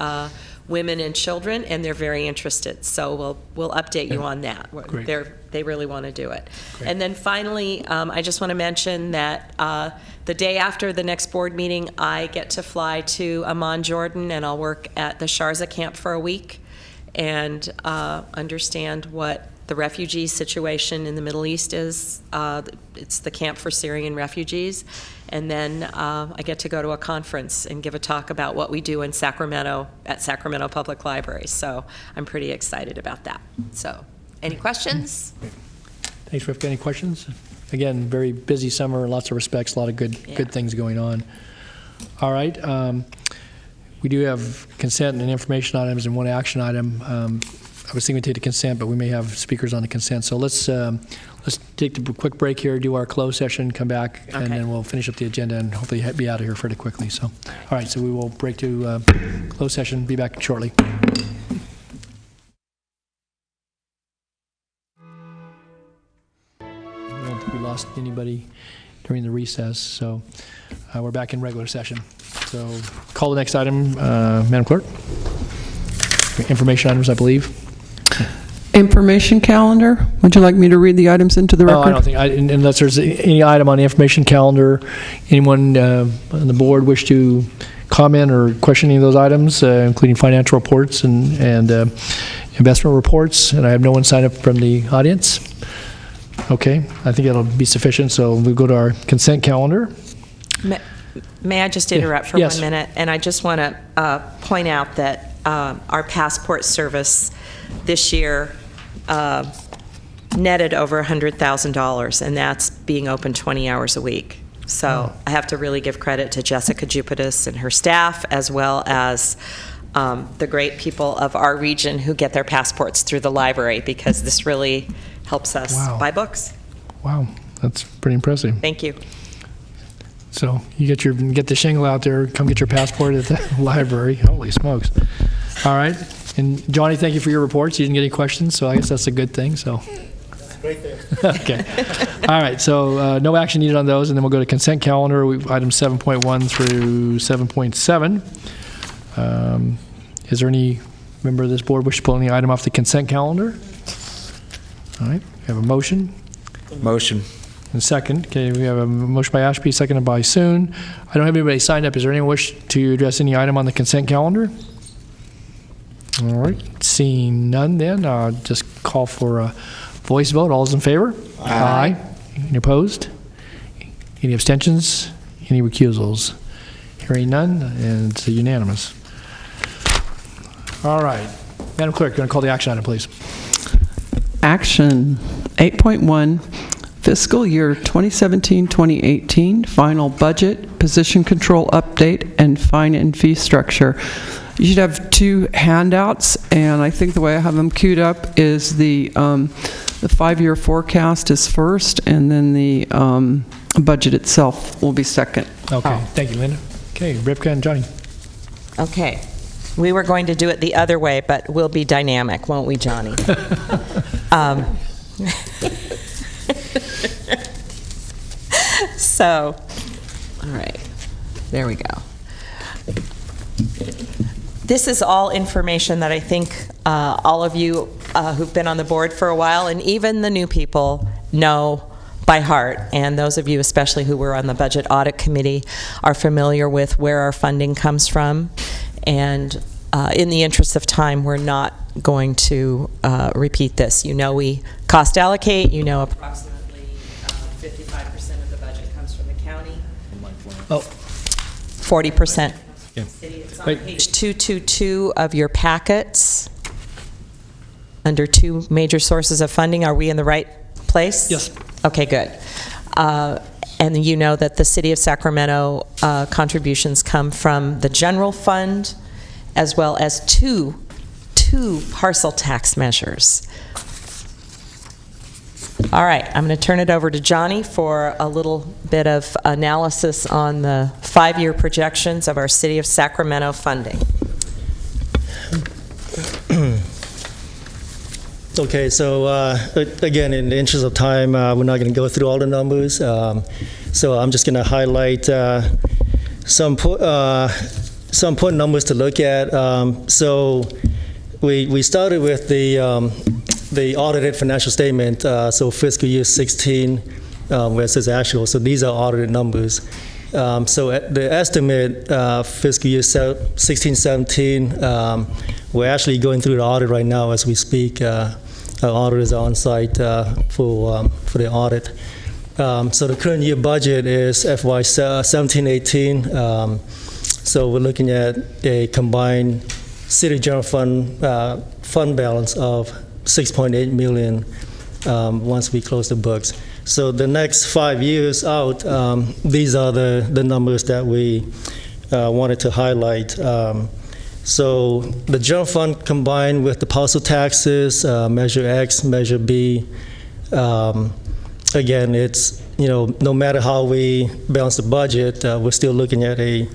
women and children, and they're very interested. So we'll update you on that. They really want to do it. Great. And then finally, I just want to mention that the day after the next board meeting, I get to fly to Amman, Jordan, and I'll work at the Sharza camp for a week and understand what the refugee situation in the Middle East is. It's the camp for Syrian refugees. And then I get to go to a conference and give a talk about what we do in Sacramento at Sacramento Public Library. So I'm pretty excited about that. So any questions? Thanks, Rivka. Any questions? Again, very busy summer, lots of respects, a lot of good things going on. All right. We do have consent and information items and one action item. I was thinking we'd take the consent, but we may have speakers on the consent. So let's take a quick break here, do our closed session, come back, and then we'll finish up the agenda and hopefully be out of here fairly quickly. So, all right, so we will break to closed session, be back shortly. I don't think we lost anybody during the recess, so we're back in regular session. So call the next item, Madam Clerk. Information items, I believe. Information calendar. Would you like me to read the items into the record? I don't think, unless there's any item on the information calendar, anyone on the board wish to comment or question any of those items, including financial reports and investment reports, and I have no one signed up from the audience. Okay, I think that'll be sufficient, so we'll go to our consent calendar. May I just interrupt for 1 minute? And I just want to point out that our passport service this year netted over $100,000, and that's being open 20 hours a week. So I have to really give credit to Jessica Jupitus and her staff, as well as the great people of our region who get their passports through the library, because this really helps us buy books. Wow, that's pretty impressive. Thank you. So you get the shingle out there, come get your passport at the library. Holy smokes. All right. And Johnny, thank you for your reports. You didn't get any questions, so I guess that's a good thing. So. Right there. Okay. All right. So no action needed on those, and then we'll go to consent calendar. Items 7.1 through 7.7. Is there any member of this board wish to pull any item off the consent calendar? All right. We have a motion. Motion. And second. Okay. We have a motion by Ashby, seconded by Soon. I don't have anybody signed up. Is there anyone wish to address any item on the consent calendar? All right. Seeing none, then I'll just call for a voice vote. All those in favor? Aye. Any opposed? Any abstentions? Any recusals? Hearing none, and it's unanimous. All right. Madam Clerk, you want to call the action item, please? Action 8.1, fiscal year 2017-2018, final budget, position control update, and fine and fee structure. You should have two handouts, and I think the way I have them queued up is the 5-year forecast is first, and then the budget itself will be second. Okay. Thank you, Linda. Okay, Rivka and Johnny. Okay. We were going to do it the other way, but we'll be dynamic, won't we, Johnny? So, all right. There we go. This is all information that I think all of you who've been on the board for a while, and even the new people, know by heart. And those of you especially who were on the Budget Audit Committee are familiar with where our funding comes from. And in the interest of time, we're not going to repeat this. You know we cost allocate. You know approximately 55% of the budget comes from the county. Oh. 40%. Yeah. It's on page 222 of your packets. Under two major sources of funding. Are we in the right place? Yes. Okay, good. And you know that the City of Sacramento contributions come from the general fund as well as two parcel tax measures. All right, I'm going to turn it over to Johnny for a little bit of analysis on the 5-year projections of our City of Sacramento funding. Okay, so again, in the interest of time, we're not going to go through all the numbers. So I'm just going to highlight some important numbers to look at. So we started with the audited financial statement, so fiscal year 16, where it says actual. So these are audited numbers. So the estimate fiscal year 16-17, we're actually going through the audit right now as we speak. Our auditors are on site for the audit. So the current year budget is FY 17-18. So we're looking at a combined city general fund balance of $6.8 million once we close the books. So the next 5 years out, these are the numbers that we wanted to highlight. So the general fund combined with the parcel taxes, Measure X, Measure B, again, it's, no matter how we balance the budget, we're still looking at a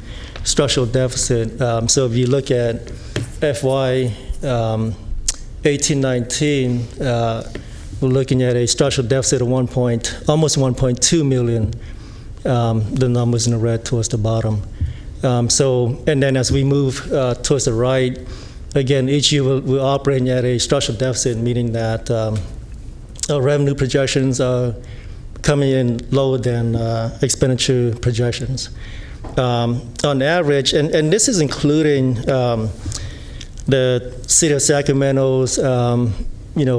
structural deficit. So if you look at FY 18-19, we're looking at a structural deficit of almost 1.2 million. The numbers in the red towards the bottom. And then as we move towards the right, again, each year we're operating at a structural deficit, meaning that our revenue projections are coming in lower than expenditure projections. On average, and this is including the City of Sacramento's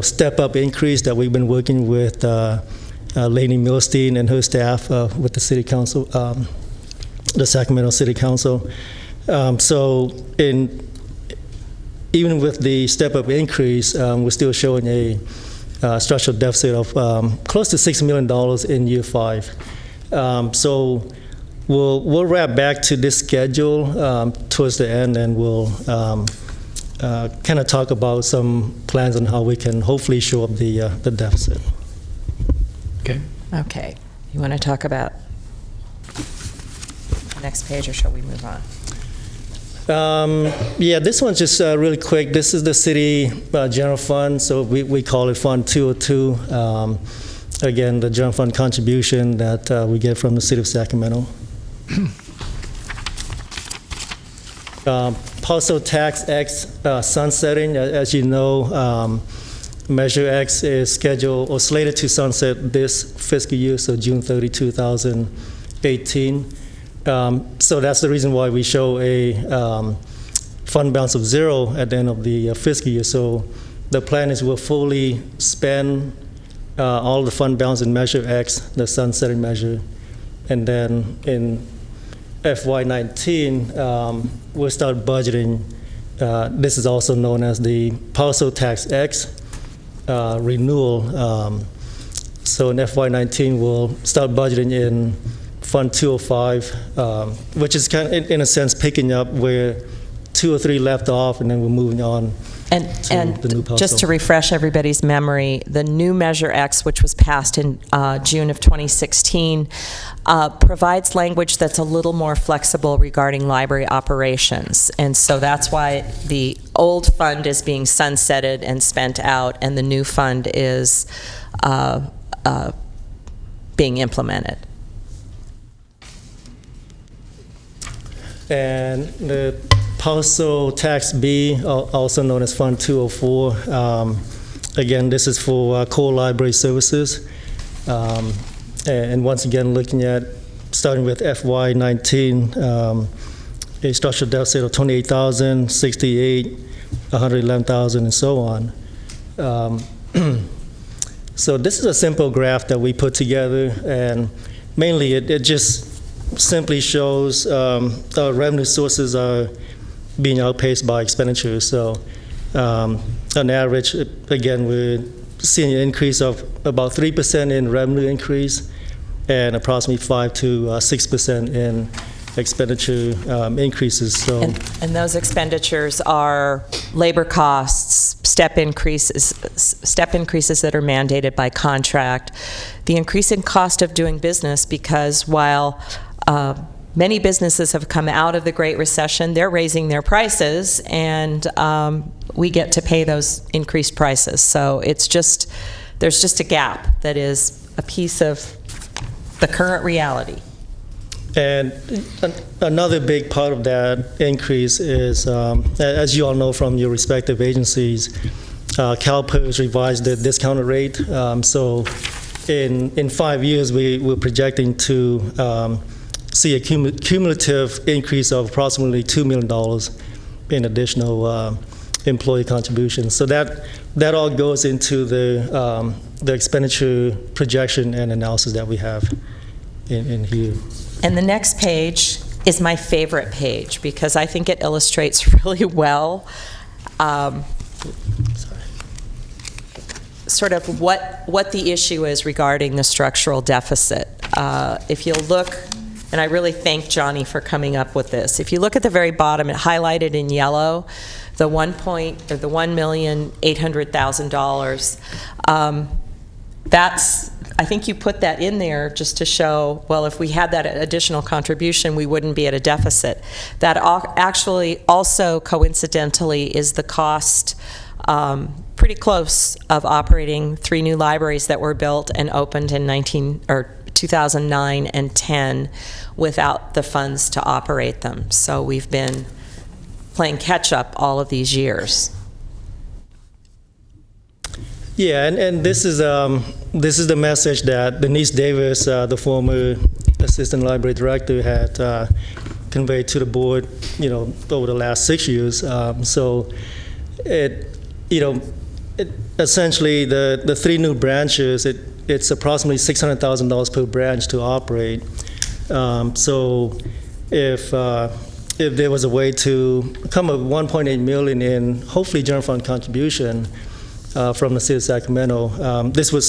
step-up increase that we've been working with Lainey Milstein and her staff with the City Council, the Sacramento City Council. Even with the step-up increase, we're still showing a structural deficit of close to $6 million in year 5. So we'll wrap back to this schedule towards the end, and we'll kind of talk about some plans on how we can hopefully show up the deficit. Okay. Okay. You want to talk about the next page, or shall we move on? Yeah, this one's just really quick. This is the city general fund, so we call it Fund 202. Again, the general fund contribution that we get from the city of Sacramento. Parcel Tax X sunsetting, as you know, Measure X is scheduled or slated to sunset this fiscal year, so June 30, 2018. So that's the reason why we show a fund balance of 0 at the end of the fiscal year. So the plan is we'll fully spend all the fund balance in Measure X, the sunsetting measure, and then in FY19, we'll start budgeting. This is also known as the Parcel Tax X renewal. So in FY19, we'll start budgeting in Fund 205, which is kind of, in a sense, picking up where 2 or 3 left off, and then we're moving on. And the new parcel. just to refresh everybody's memory, the new Measure X, which was passed in June of 2016, provides language that's a little more flexible regarding library operations. And so that's why the old fund is being sunsetted and spent out, and the new fund is being implemented. And the Parcel Tax B, also known as Fund 204, again, this is for core library services. And once again, looking at, starting with FY19, a structural deficit of 28,000, 68, 111,000, and so on. So this is a simple graph that we put together, and mainly it just simply shows our revenue sources are being outpaced by expenditures. So on average, again, we're seeing an increase of about 3% in revenue increase and approximately 5 to 6% in expenditure increases. So, and those expenditures are labor costs, step increases that are mandated by contract, the increase in cost of doing business, because while many businesses have come out of the Great Recession, they're raising their prices, and we get to pay those increased prices. So there's just a gap that is a piece of the current reality. And another big part of that increase is, as you all know from your respective agencies, CalPERS revised the discounted rate. So in 5 years, we're projecting to see a cumulative increase of approximately $2 million in additional employee contributions. So that all goes into the expenditure projection and analysis that we have in here. And the next page is my favorite page because I think it illustrates really well sort of what the issue is regarding the structural deficit. If you'll look, and I really thank Johnny for coming up with this. If you look at the very bottom, it highlighted in yellow, the $1,800,000. That's, I think you put that in there just to show, well, if we had that additional contribution, we wouldn't be at a deficit. That actually also coincidentally is the cost, pretty close, of operating 3 new libraries that were built and opened in 2009 and 10 without the funds to operate them. So we've been playing catch up all of these years. Yeah, and this is the message that Denise Davis, the former assistant library director, had conveyed to the board, over the last 6 years. So essentially the 3 new branches, it's approximately $600,000 per branch to operate. So if there was a way to come up with $1.8 million in hopefully general fund contribution from the city of Sacramento, this would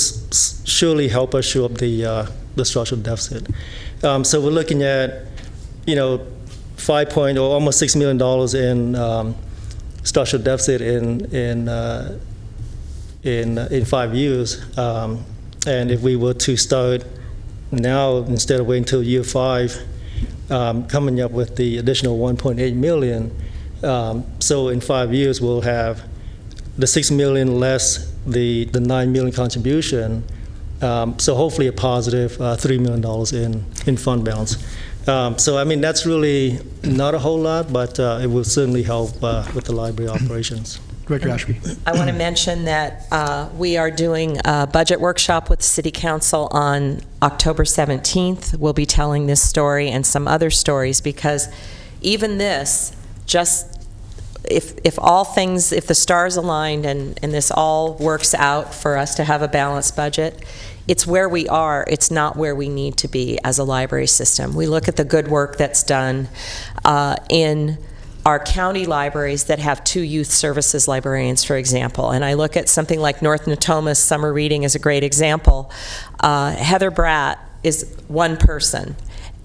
surely help us show up the structural deficit. So we're looking at, almost $6 million in structural deficit in 5 years. And if we were to start now instead of waiting until year 5, coming up with the additional 1.8 million, so in 5 years we'll have the 6 million less the 9 million contribution. So hopefully a positive $3 million in fund balance. So I mean, that's really not a whole lot, but it will certainly help with the library operations. Director Ashby. I want to mention that we are doing a budget workshop with City Council on October 17th. We'll be telling this story and some other stories, because even this, just if all things, if the stars aligned and this all works out for us to have a balanced budget, it's where we are, it's not where we need to be as a library system. We look at the good work that's done in our county libraries that have 2 youth services librarians, for example, and I look at something like North Natoma's summer reading is a great example. Heather Bratt is one person,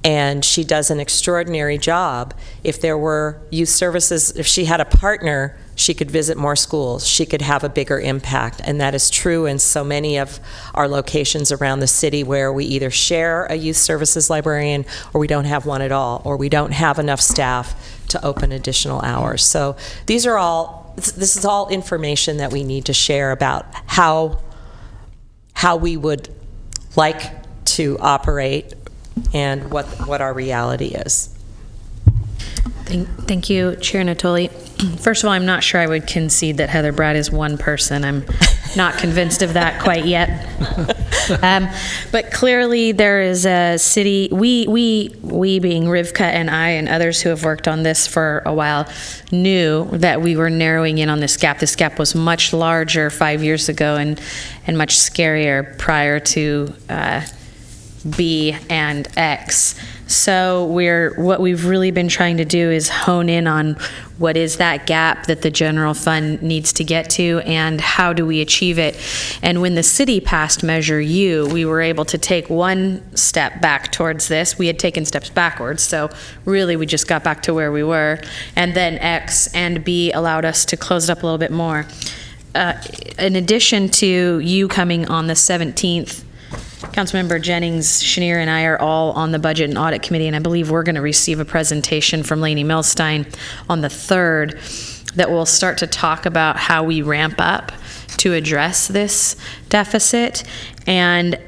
and she does an extraordinary job. If there were youth services, if she had a partner, she could visit more schools, she could have a bigger impact, and that is true in so many of our locations around the city where we either share a youth services librarian or we don't have one at all, or we don't have enough staff to open additional hours. So this is all information that we need to share about how we would like to operate and what our reality is. Thank you, Chair Natoli. First of all, I'm not sure I would concede that Heather Bratt is one person. I'm not convinced of that quite yet. But clearly there is a city, we being Rivka and I and others who have worked on this for a while, knew that we were narrowing in on this gap. This gap was much larger 5 years ago and much scarier prior to B and X. So what we've really been trying to do is hone in on what is that gap that the general fund needs to get to and how do we achieve it. And when the city passed Measure U, we were able to take one step back towards this. We had taken steps backwards, so really we just got back to where we were. And then X and B allowed us to close it up a little bit more. In addition to you coming on the 17th, Councilmember Jennings, Chenier, and I are all on the Budget and Audit Committee, and I believe we're going to receive a presentation from Lainey Milstein on the 3rd that will start to talk about how we ramp up to address this deficit. And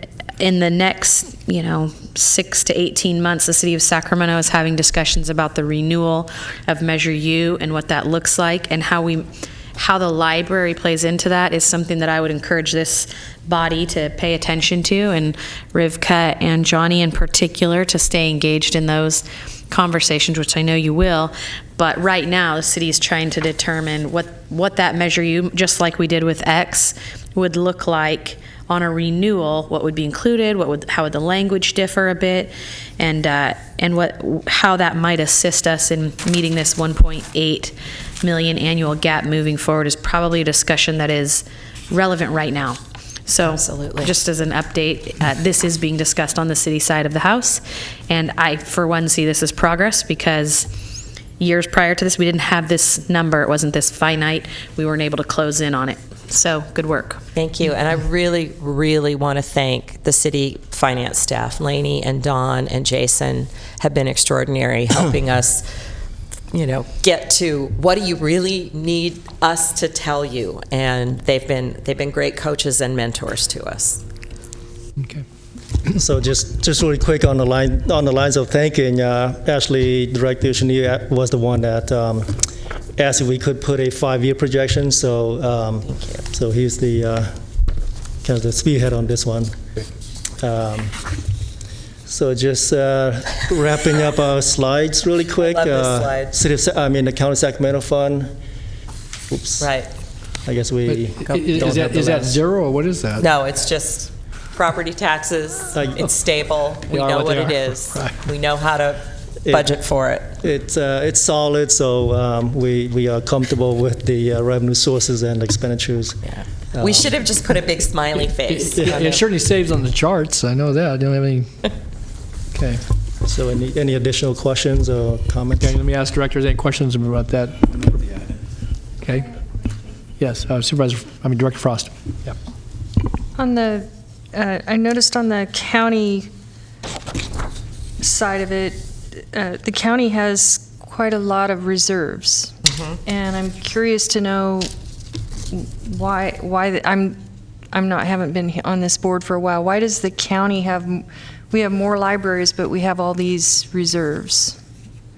in the next, 6 to 18 months, the City of Sacramento is having discussions about the renewal of Measure U and what that looks like, and how the library plays into that is something that I would encourage this body to pay attention to, and Rivka and Johnny in particular to stay engaged in those conversations, which I know you will. But right now, the city is trying to determine what that Measure U, just like we did with X, would look like on a renewal. What would be included? How would the language differ a bit, and how that might assist us in meeting this 1.8 million annual gap moving forward is probably a discussion that is relevant right now. So absolutely. Just as an update, this is being discussed on the city side of the house, and I, for one, see this as progress because years prior to this, we didn't have this number. It wasn't this finite. We weren't able to close in on it. So good work. Thank you. And I really, really want to thank the city finance staff. Lainey and Dawn and Jason have been extraordinary helping us get to what do you really need us to tell you, and they've been great coaches and mentors to us. Okay. So just really quick on the lines of thanking, Ashley, Director Chenier was the one that asked if we could put a 5-year projection. So so he's the kind of the spearhead on this one. So just wrapping up our slides really quick. I love this slide. The County Sacramento Fund. Oops. Right. I guess we is that zero or what is that? No, it's just property taxes. It's stable. We know what it is. Right. We know how to budget for it. It's solid, so we are comfortable with the revenue sources and expenditures. Yeah. We should have just put a big smiley face. It certainly saves on the charts. I know that. I don't have any. Okay. So any additional questions or comments? Okay, let me ask directors any questions about that. Okay. Yes, Director Frost. Yeah. On the I noticed on the county side of it, the county has quite a lot of reserves. And I'm curious to know why haven't been on this board for a while. Why does the county we have more libraries, but we have all these reserves?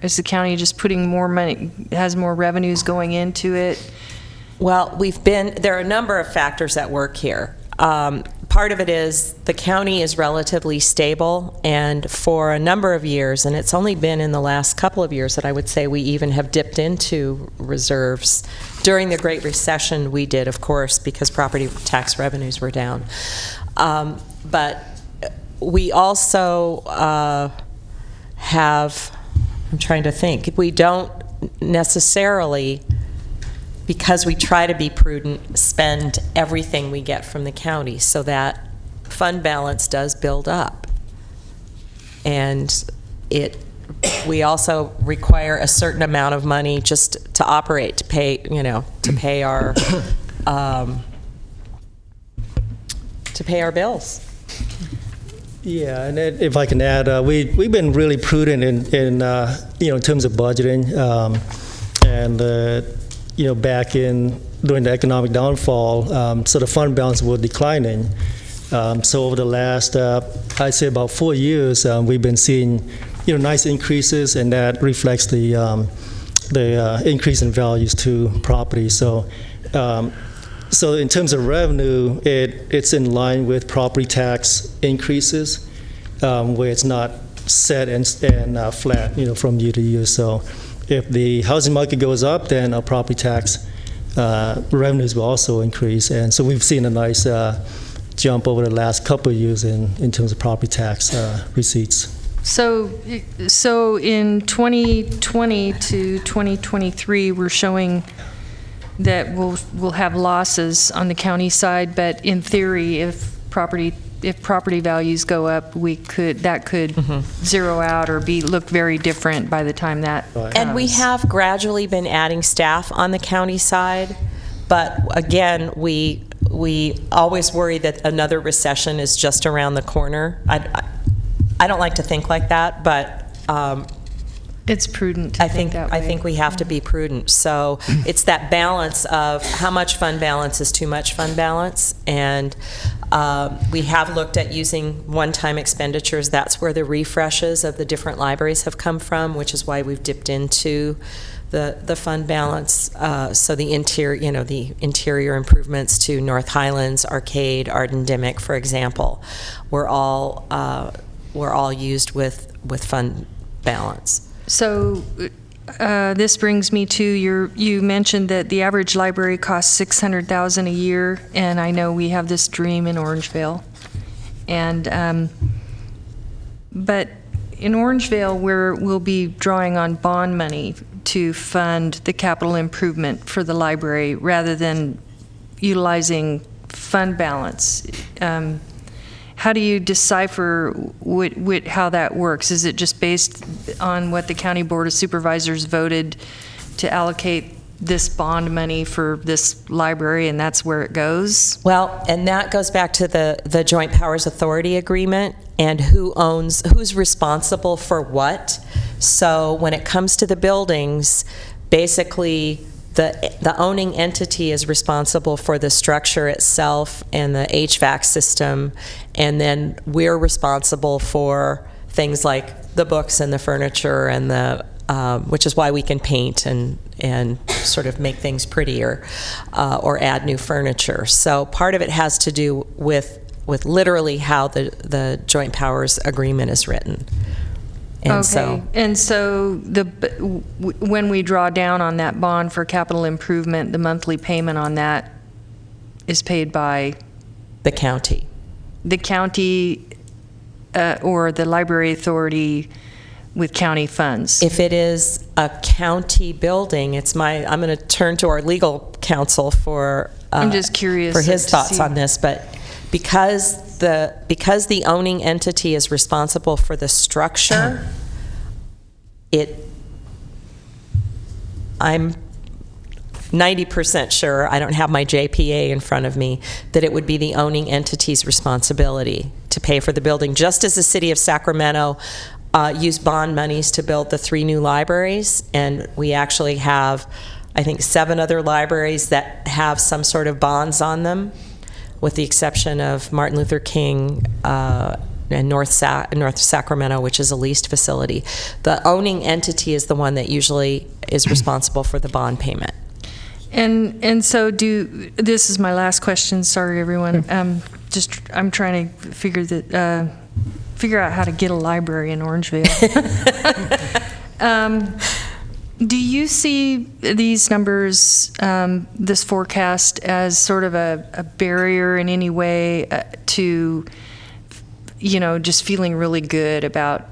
Is the county just putting more money, has more revenues going into it? Well, there are a number of factors at work here. Part of it is the county is relatively stable, and for a number of years, and it's only been in the last couple of years that I would say we even have dipped into reserves. During the Great Recession, we did, of course, because property tax revenues were down. But we also have, I'm trying to think, we don't necessarily, because we try to be prudent, spend everything we get from the county, so that fund balance does build up. And we also require a certain amount of money just to operate, to pay our bills. Yeah, and if I can add, we've been really prudent in terms of budgeting, back during the economic downfall, so the fund balance was declining. So over the last, I'd say about 4 years, we've been seeing nice increases, and that reflects the increase in values to property. So in terms of revenue, it's in line with property tax increases, where it's not set and flat, from year to year. So if the housing market goes up, then our property tax revenues will also increase. And so we've seen a nice jump over the last couple of years in terms of property tax receipts. So in 2020 to 2023, we're showing that we'll have losses on the county side, but in theory, if property values go up, that could zero out or look very different by the time that comes. And we have gradually been adding staff on the county side, but again, we always worry that another recession is just around the corner. I don't like to think like that, but it's prudent to think that way. I think we have to be prudent. So it's that balance of how much fund balance is too much fund balance, and we have looked at using one-time expenditures. That's where the refreshes of the different libraries have come from, which is why we've dipped into the fund balance. So the interior improvements to North Highlands, Arcade, Arden Dimmock, for example, were all used with fund balance. So this brings me to you mentioned that the average library costs $600,000 a year, and I know we have this dream in Orangevale, and but in Orangevale we'll be drawing on bond money to fund the capital improvement for the library rather than utilizing fund balance. How do you decipher how that works? Is it just based on what the County Board of Supervisors voted to allocate this bond money for this library, and that's where it goes? Well, and that goes back to the Joint Powers Authority Agreement and who's responsible for what. So when it comes to the buildings, basically the owning entity is responsible for the structure itself and the HVAC system, and then we're responsible for things like the books and the furniture and which is why we can paint and sort of make things prettier or add new furniture. So part of it has to do with literally how the Joint Powers Agreement is written. And so when we draw down on that bond for capital improvement, the monthly payment on that is paid by the county. The county or the library authority with county funds. If it is a county building, I'm going to turn to our legal counsel for I'm just curious for his thoughts on this, but because the owning entity is responsible for the structure, 90% sure, I don't have my JPA in front of me, that it would be the owning entity's responsibility to pay for the building, just as the city of Sacramento used bond monies to build the 3 new libraries, and we actually have, I think, 7 other libraries that have some sort of bonds on them, with the exception of Martin Luther King and North Sacramento, which is a leased facility. The owning entity is the one that usually is responsible for the bond payment. And so this is my last question, sorry everyone. I'm trying to figure out how to get a library in Orangevale. Do you see these numbers, this forecast, as sort of a barrier in any way to, just feeling really good about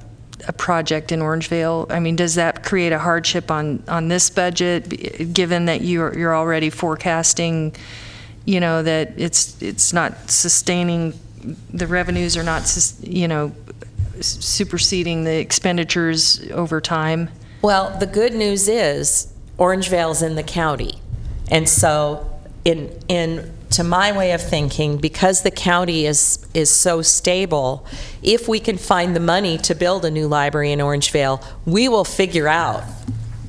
a project in Orangevale? I mean, does that create a hardship on this budget, given that you're already forecasting, that it's not sustaining, the revenues are not, superseding the expenditures over time? Well, the good news is Orangevale's in the county. And so to my way of thinking, because the county is so stable, if we can find the money to build a new library in Orangevale, we will figure out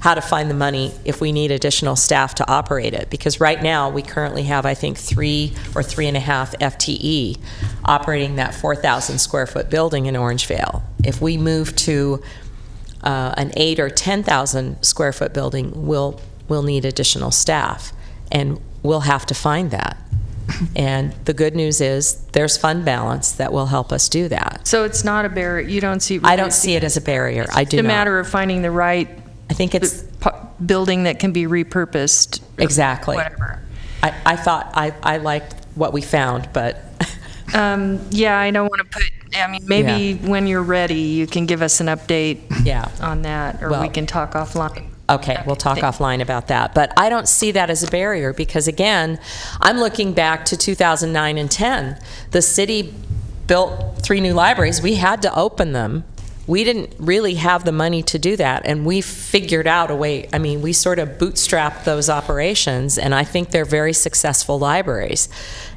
how to find the money if we need additional staff to operate it. Because right now we currently have, I think, 3 or 3.5 FTE operating that 4,000 square foot building in Orangevale. If we move to an 8 or 10,000 square foot building, we'll need additional staff, and we'll have to find that. And the good news is there's fund balance that will help us do that. So it's not a barrier. You don't see. I don't see it as a barrier. I do not. It's a matter of finding the right. I think it's building that can be repurposed. Exactly. Whatever. I thought I liked what we found, but. Yeah, I don't want to put. I mean, maybe when you're ready, you can give us an update. On that, or we can talk offline. Okay, we'll talk offline about that. But I don't see that as a barrier because, again, I'm looking back to 2009 and 10. The city built 3 new libraries. We had to open them. We didn't really have the money to do that, and we figured out a way. I mean, we sort of bootstrapped those operations, and I think they're very successful libraries.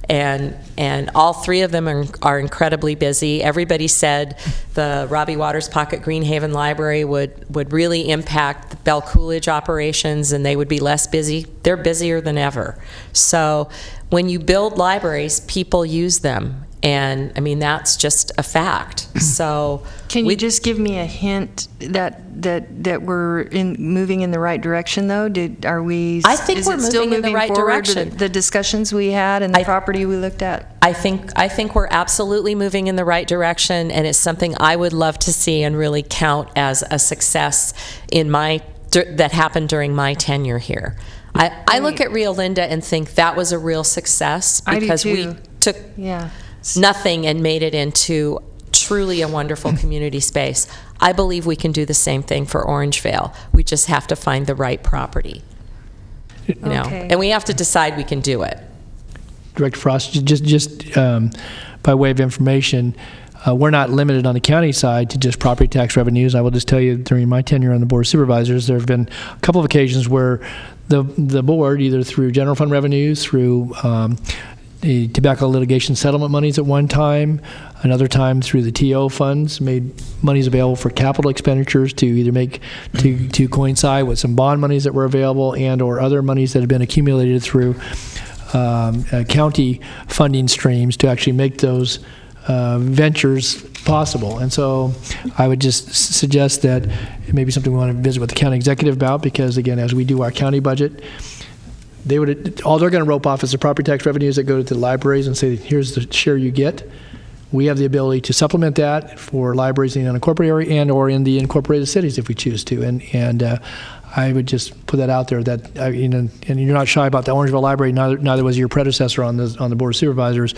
And all 3 of them are incredibly busy. Everybody said the Robbie Waters Pocket Greenhaven Library would really impact the Bell Coolidge operations, and they would be less busy. They're busier than ever. So when you build libraries, people use them. And I mean, that's just a fact. So can you just give me a hint that we're moving in the right direction, though? Are we? I think we're moving in the right direction. The discussions we had and the property we looked at. I think we're absolutely moving in the right direction, and it's something I would love to see and really count as a success that happened during my tenure here. I look at Rio Linda and think that was a real success because we took nothing and made it into truly a wonderful community space. I believe we can do the same thing for Orangevale. We just have to find the right property, and we have to decide we can do it. Director Frost, just by way of information, we're not limited on the county side to just property tax revenues. I will just tell you, during my tenure on the Board of Supervisors, there have been a couple of occasions where the board, either through general fund revenues, through the tobacco litigation settlement monies at one time, another time through the TO funds, made monies available for capital expenditures to either make to coincide with some bond monies that were available and or other monies that have been accumulated through county funding streams to actually make those ventures possible. And so I would just suggest that it may be something we want to visit with the county executive about, because again, as we do our county budget, all they're going to rope off is the property tax revenues that go to the libraries and say, here's the share you get. We have the ability to supplement that for libraries in the unincorporated area and or in the incorporated cities if we choose to. And I would just put that out there that, and you're not shy about the Orangevale Library, neither was your predecessor on the Board of Supervisors.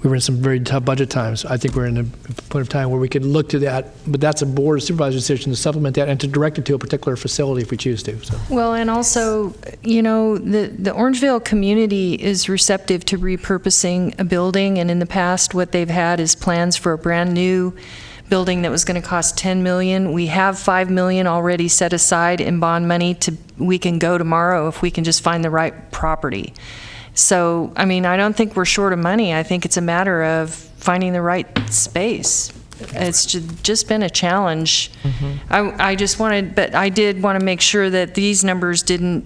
We were in some very tough budget times. I think we're in a point of time where we could look to that, but that's a Board of Supervisors decision to supplement that and to direct it to a particular facility if we choose to. So. Well, and also, the Orangevale community is receptive to repurposing a building, and in the past what they've had is plans for a brand new building that was going to cost $10 million. We have $5 million already set aside in bond money. We can go tomorrow if we can just find the right property. So, I mean, I don't think we're short of money. I think it's a matter of finding the right space. It's just been a challenge. I just wanted, but I did want to make sure that these numbers didn't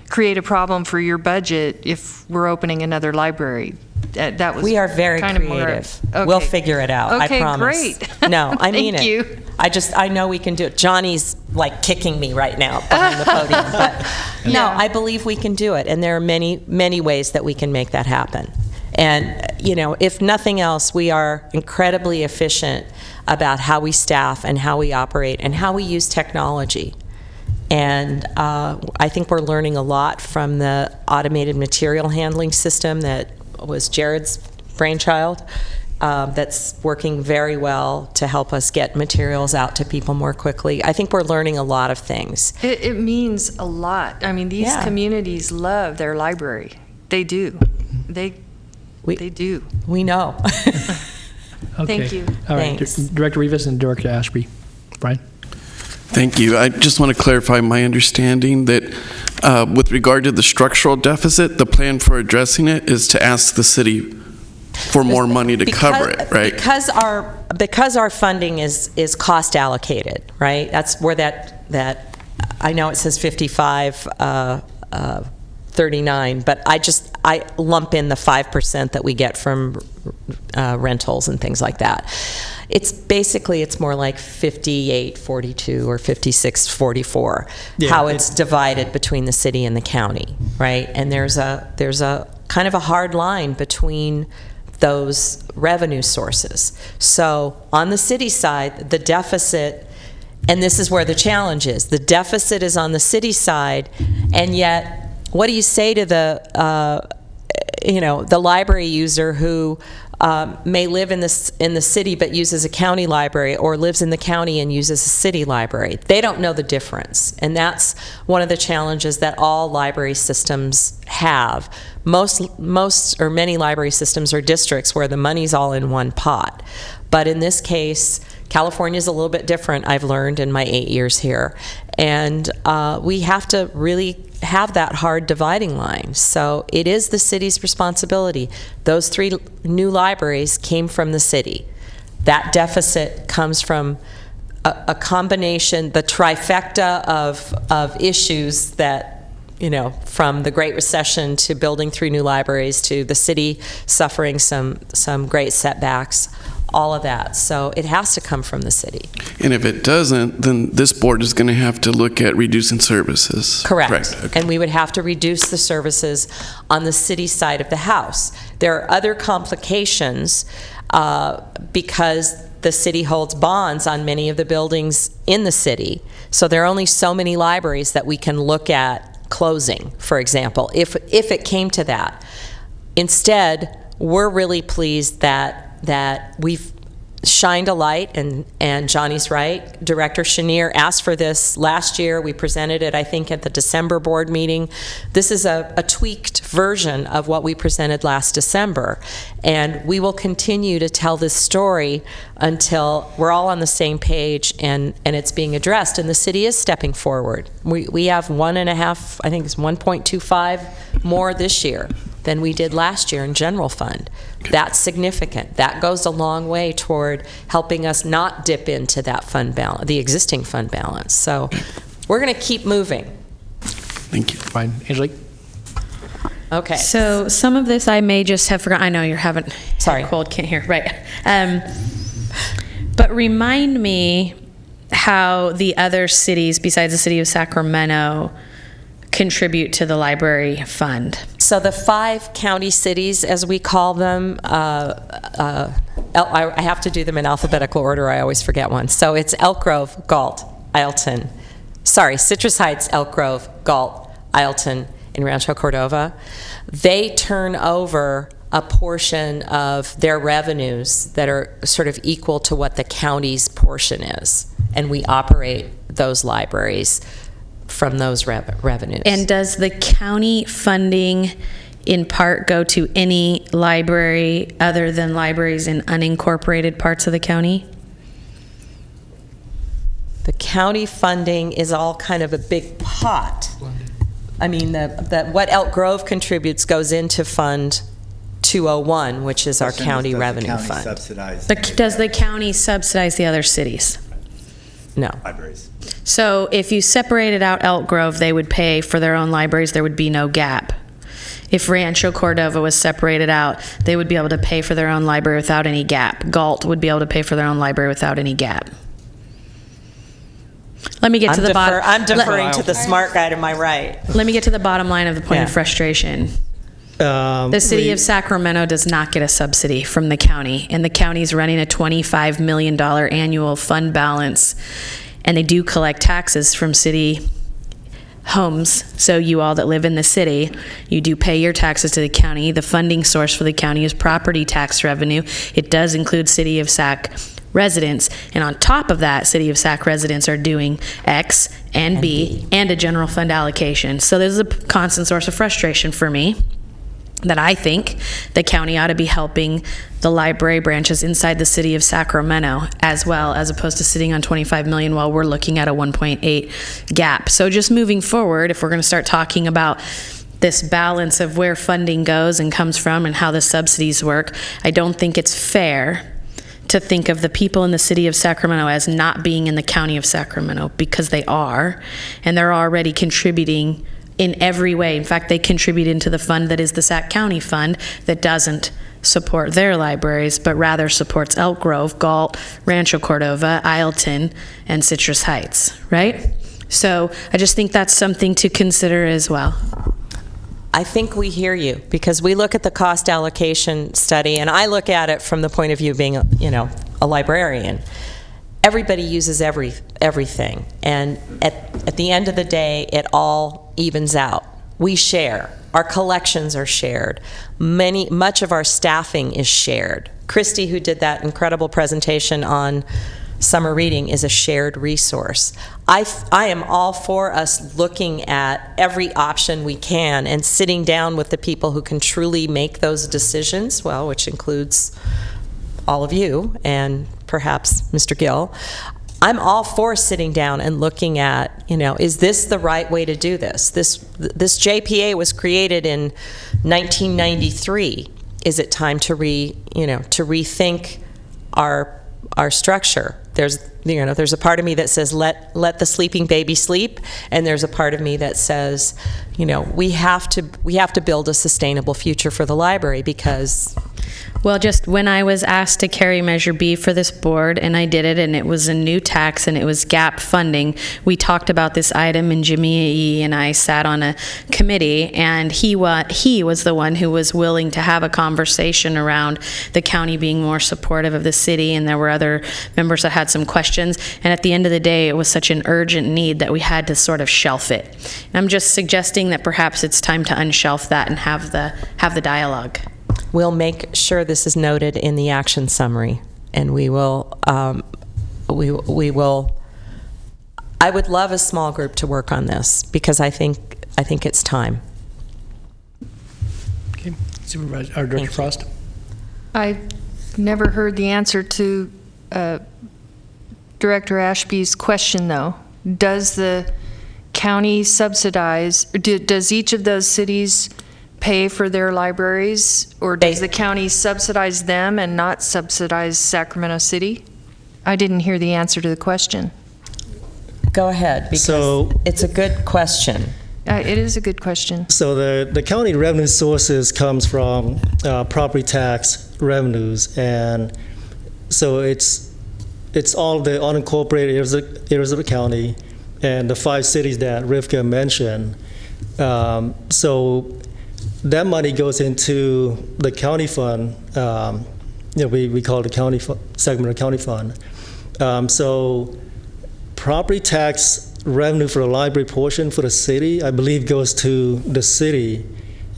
create a problem for your budget if we're opening another library. That was we are very kind creative. Of more, okay. We'll figure it out. Okay, I promise. great. No, I mean it. Thank you. I know we can do it. Johnny's like kicking me right now behind the podium, but no, I believe we can do it, and there are many, many ways that we can make that happen. And, you know, if nothing else, we are incredibly efficient about how we staff and how we operate and how we use technology. And I think we're learning a lot from the automated material handling system that was Jared's brainchild. That's working very well to help us get materials out to people more quickly. I think we're learning a lot of things. It means a lot. I mean, these communities love their library. They do. They do. We know. Thank you. All right, Director Rivas and Director Ashby. Brian? Thank you. I just want to clarify my understanding that with regard to the structural deficit, the plan for addressing it is to ask the city for more money to cover it, right? Because our funding is cost allocated, right? That's where that I know it says 55 39, but I lump in the 5% that we get from rentals and things like that. It's more like 58-42 or 56-44, how it's divided between the city and the county, right? And there's a kind of a hard line between those revenue sources. So on the city side, the deficit, and this is where the challenge is, the deficit is on the city side, and yet what do you say to the the library user who may live in the city but uses a county library, or lives in the county and uses a city library? They don't know the difference, and that's one of the challenges that all library systems have. Most or many library systems are districts where the money's all in one pot, but in this case, California is a little bit different, I've learned in my 8 years here, and we have to really have that hard dividing line. So it is the city's responsibility. Those 3 new libraries came from the city. That deficit comes from a combination, the trifecta of issues that, from the Great Recession to building 3 new libraries to the city suffering some great setbacks, all of that. So it has to come from the city. And if it doesn't, then this board is going to have to look at reducing services. Correct. Okay. And we would have to reduce the services on the city side of the house. There are other complications because the city holds bonds on many of the buildings in the city. So there are only so many libraries that we can look at closing, for example, if it came to that. Instead, we're really pleased that we've shined a light, and Johnny's right. Director Chenier asked for this last year. We presented it, I think, at the December board meeting. This is a tweaked version of what we presented last December, and we will continue to tell this story until we're all on the same page and it's being addressed, and the city is stepping forward. We have 1.5, I think it's 1.25 more this year than we did last year in general fund. That's significant. That goes a long way toward helping us not dip into that fund balance, the existing fund balance. So we're going to keep moving. Thank you. Fine. Angelique? Okay. So some of this I may just have forgotten. I know you're having cold, can't hear. Right. But remind me how the other cities besides the city of Sacramento contribute to the library fund. So the 5 county cities, as we call them, I have to do them in alphabetical order. I always forget one. So it's Elk Grove, Galt, Ileton. Citrus Heights, Elk Grove, Galt, Ileton, and Rancho Cordova. They turn over a portion of their revenues that are sort of equal to what the county's portion is. And we operate those libraries from those revenues. And does the county funding in part go to any library other than libraries in unincorporated parts of the county? The county funding is all kind of a big pot. I mean, what Elk Grove contributes goes into Fund 201, which is our county revenue fund. Does the county subsidize the other cities? No. Libraries. So if you separated out Elk Grove, they would pay for their own libraries, there would be no gap. If Rancho Cordova was separated out, they would be able to pay for their own library without any gap. Galt would be able to pay for their own library without any gap. Let me get to the bottom. I'm deferring to the smart guy to my right. Let me get to the bottom line of the point of frustration. The city of Sacramento does not get a subsidy from the county, and the county's running a $25 million annual fund balance, and they do collect taxes from city homes. So you all that live in the city, you do pay your taxes to the county. The funding source for the county is property tax revenue. It does include city of Sac residents, and on top of that, city of Sac residents are doing X and B and a general fund allocation. So there's a constant source of frustration for me that I think the county ought to be helping the library branches inside the city of Sacramento as well, as opposed to sitting on 25 million while we're looking at a 1.8 gap. So just moving forward, if we're going to start talking about this balance of where funding goes and comes from and how the subsidies work, I don't think it's fair to think of the people in the city of Sacramento as not being in the county of Sacramento, because they are, and they're already contributing in every way. In fact, they contribute into the fund that is the Sac County Fund that doesn't support their libraries, but rather supports Elk Grove, Galt, Rancho Cordova, Ileton, and Citrus Heights, right? So I just think that's something to consider as well. I think we hear you, because we look at the cost allocation study, and I look at it from the point of view of being, a librarian. Everybody uses everything, and at the end of the day, it all evens out. We share. Our collections are shared. Much of our staffing is shared. Christy, who did that incredible presentation on summer reading, is a shared resource. I am all for us looking at every option we can and sitting down with the people who can truly make those decisions, well, which includes all of you and perhaps Mr. Gill. I'm all for sitting down and looking at, is this the right way to do this? This JPA was created in 1993. Is it time to rethink our structure? There's a part of me that says let the sleeping baby sleep, and there's a part of me that says, we have to build a sustainable future for the library, because Well, just when I was asked to carry Measure B for this board, and I did it, and it was a new tax, and it was gap funding, we talked about this item, and Jimmy and I sat on a committee, and he was the one who was willing to have a conversation around the county being more supportive of the city, and there were other members that had some questions, and at the end of the day, it was such an urgent need that we had to sort of shelf it. And I'm just suggesting that perhaps it's time to unshelf that and have the dialogue. We'll make sure this is noted in the action summary, and we will. I would love a small group to work on this, because I think it's time. Okay, Supervisor, or Director Frost. I've never heard the answer to Director Ashby's question, though. Does the county subsidize? Does each of those cities pay for their libraries, or does the county subsidize them and not subsidize Sacramento City? I didn't hear the answer to the question. Go ahead, because it's a good question. It is a good question. So the county revenue sources comes from property tax revenues, and so it's all the unincorporated areas of the county and the 5 cities that Rivka mentioned. So that money goes into the county fund. We call it the Sacramento County Fund. So property tax revenue for the library portion for the city, I believe, goes to the city,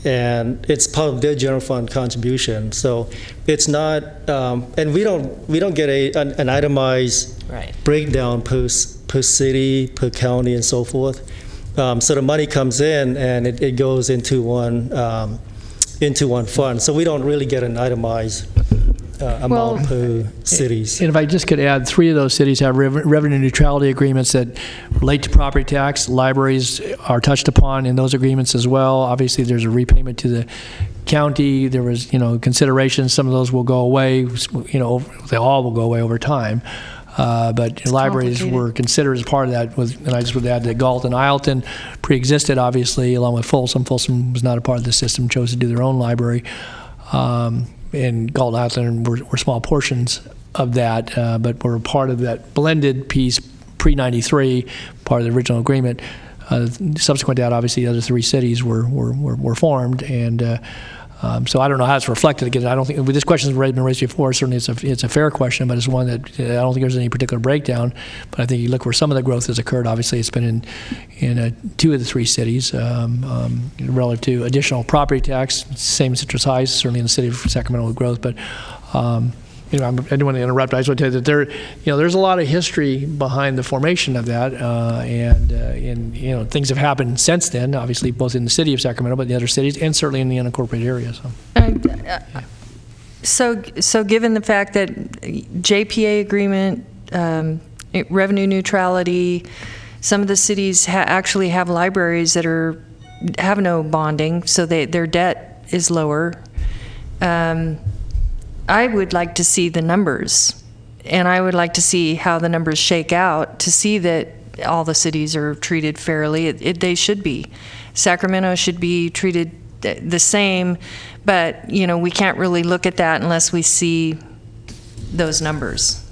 and it's part of their general fund contribution. So it's not, and we don't get an itemized breakdown per city, per county, and so forth. So the money comes in, and it goes into one into one fund. So we don't really get an itemized amount per cities. And if I just could add, 3 of those cities have revenue neutrality agreements that relate to property tax. Libraries are touched upon in those agreements as well. Obviously, there's a repayment to the county. There was, considerations. Some of those will go away. They all will go away over time. But libraries were considered as part of that. And I just would add that Galt and Ileton pre-existed, obviously, along with Folsom. Folsom was not a part of the system, chose to do their own library. And Galt and Ileton were small portions of that, but were part of that blended piece pre-93, part of the original agreement. Subsequent to that, obviously, the other 3 cities were formed, and so I don't know how it's reflected. Again, I don't think this question has been raised before. Certainly, it's a fair question, but it's one that I don't think there's any particular breakdown. But I think you look where some of the growth has occurred. Obviously, it's been in 2 of the 3 cities relative to additional property tax, same citrus highs. Certainly in the city of Sacramento with growth, but. I didn't want to interrupt. I just want to tell you that there's a lot of history behind the formation of that, and things have happened since then. Obviously, both in the city of Sacramento, but in the other cities, and certainly in the unincorporated areas. So given the fact that JPA agreement, revenue neutrality, some of the cities actually have libraries that have no bonding, so their debt is lower. I would like to see the numbers, and I would like to see how the numbers shake out to see that all the cities are treated fairly. They should be. Sacramento should be treated the same, but we can't really look at that unless we see those numbers.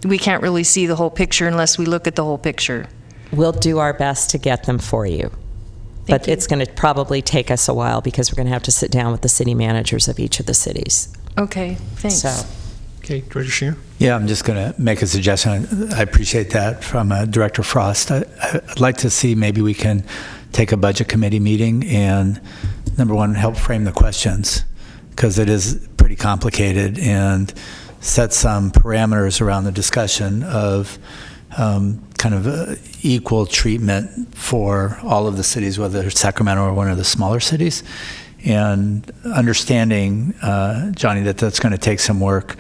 We can't really see the whole picture unless we look at the whole picture. We'll do our best to get them for you. But it's going to probably take us a while because we're going to have to sit down with the city managers of each of the cities. Okay, thanks. Okay, Director Scheer? Yeah, I'm just going to make a suggestion. I appreciate that from Director Frost. I'd like to see maybe we can take a budget committee meeting and, number one, help frame the questions, because it is pretty complicated, and set some parameters around the discussion of kind of equal treatment for all of the cities, whether it's Sacramento or one of the smaller cities. And understanding, Johnny, that that's going to take some work,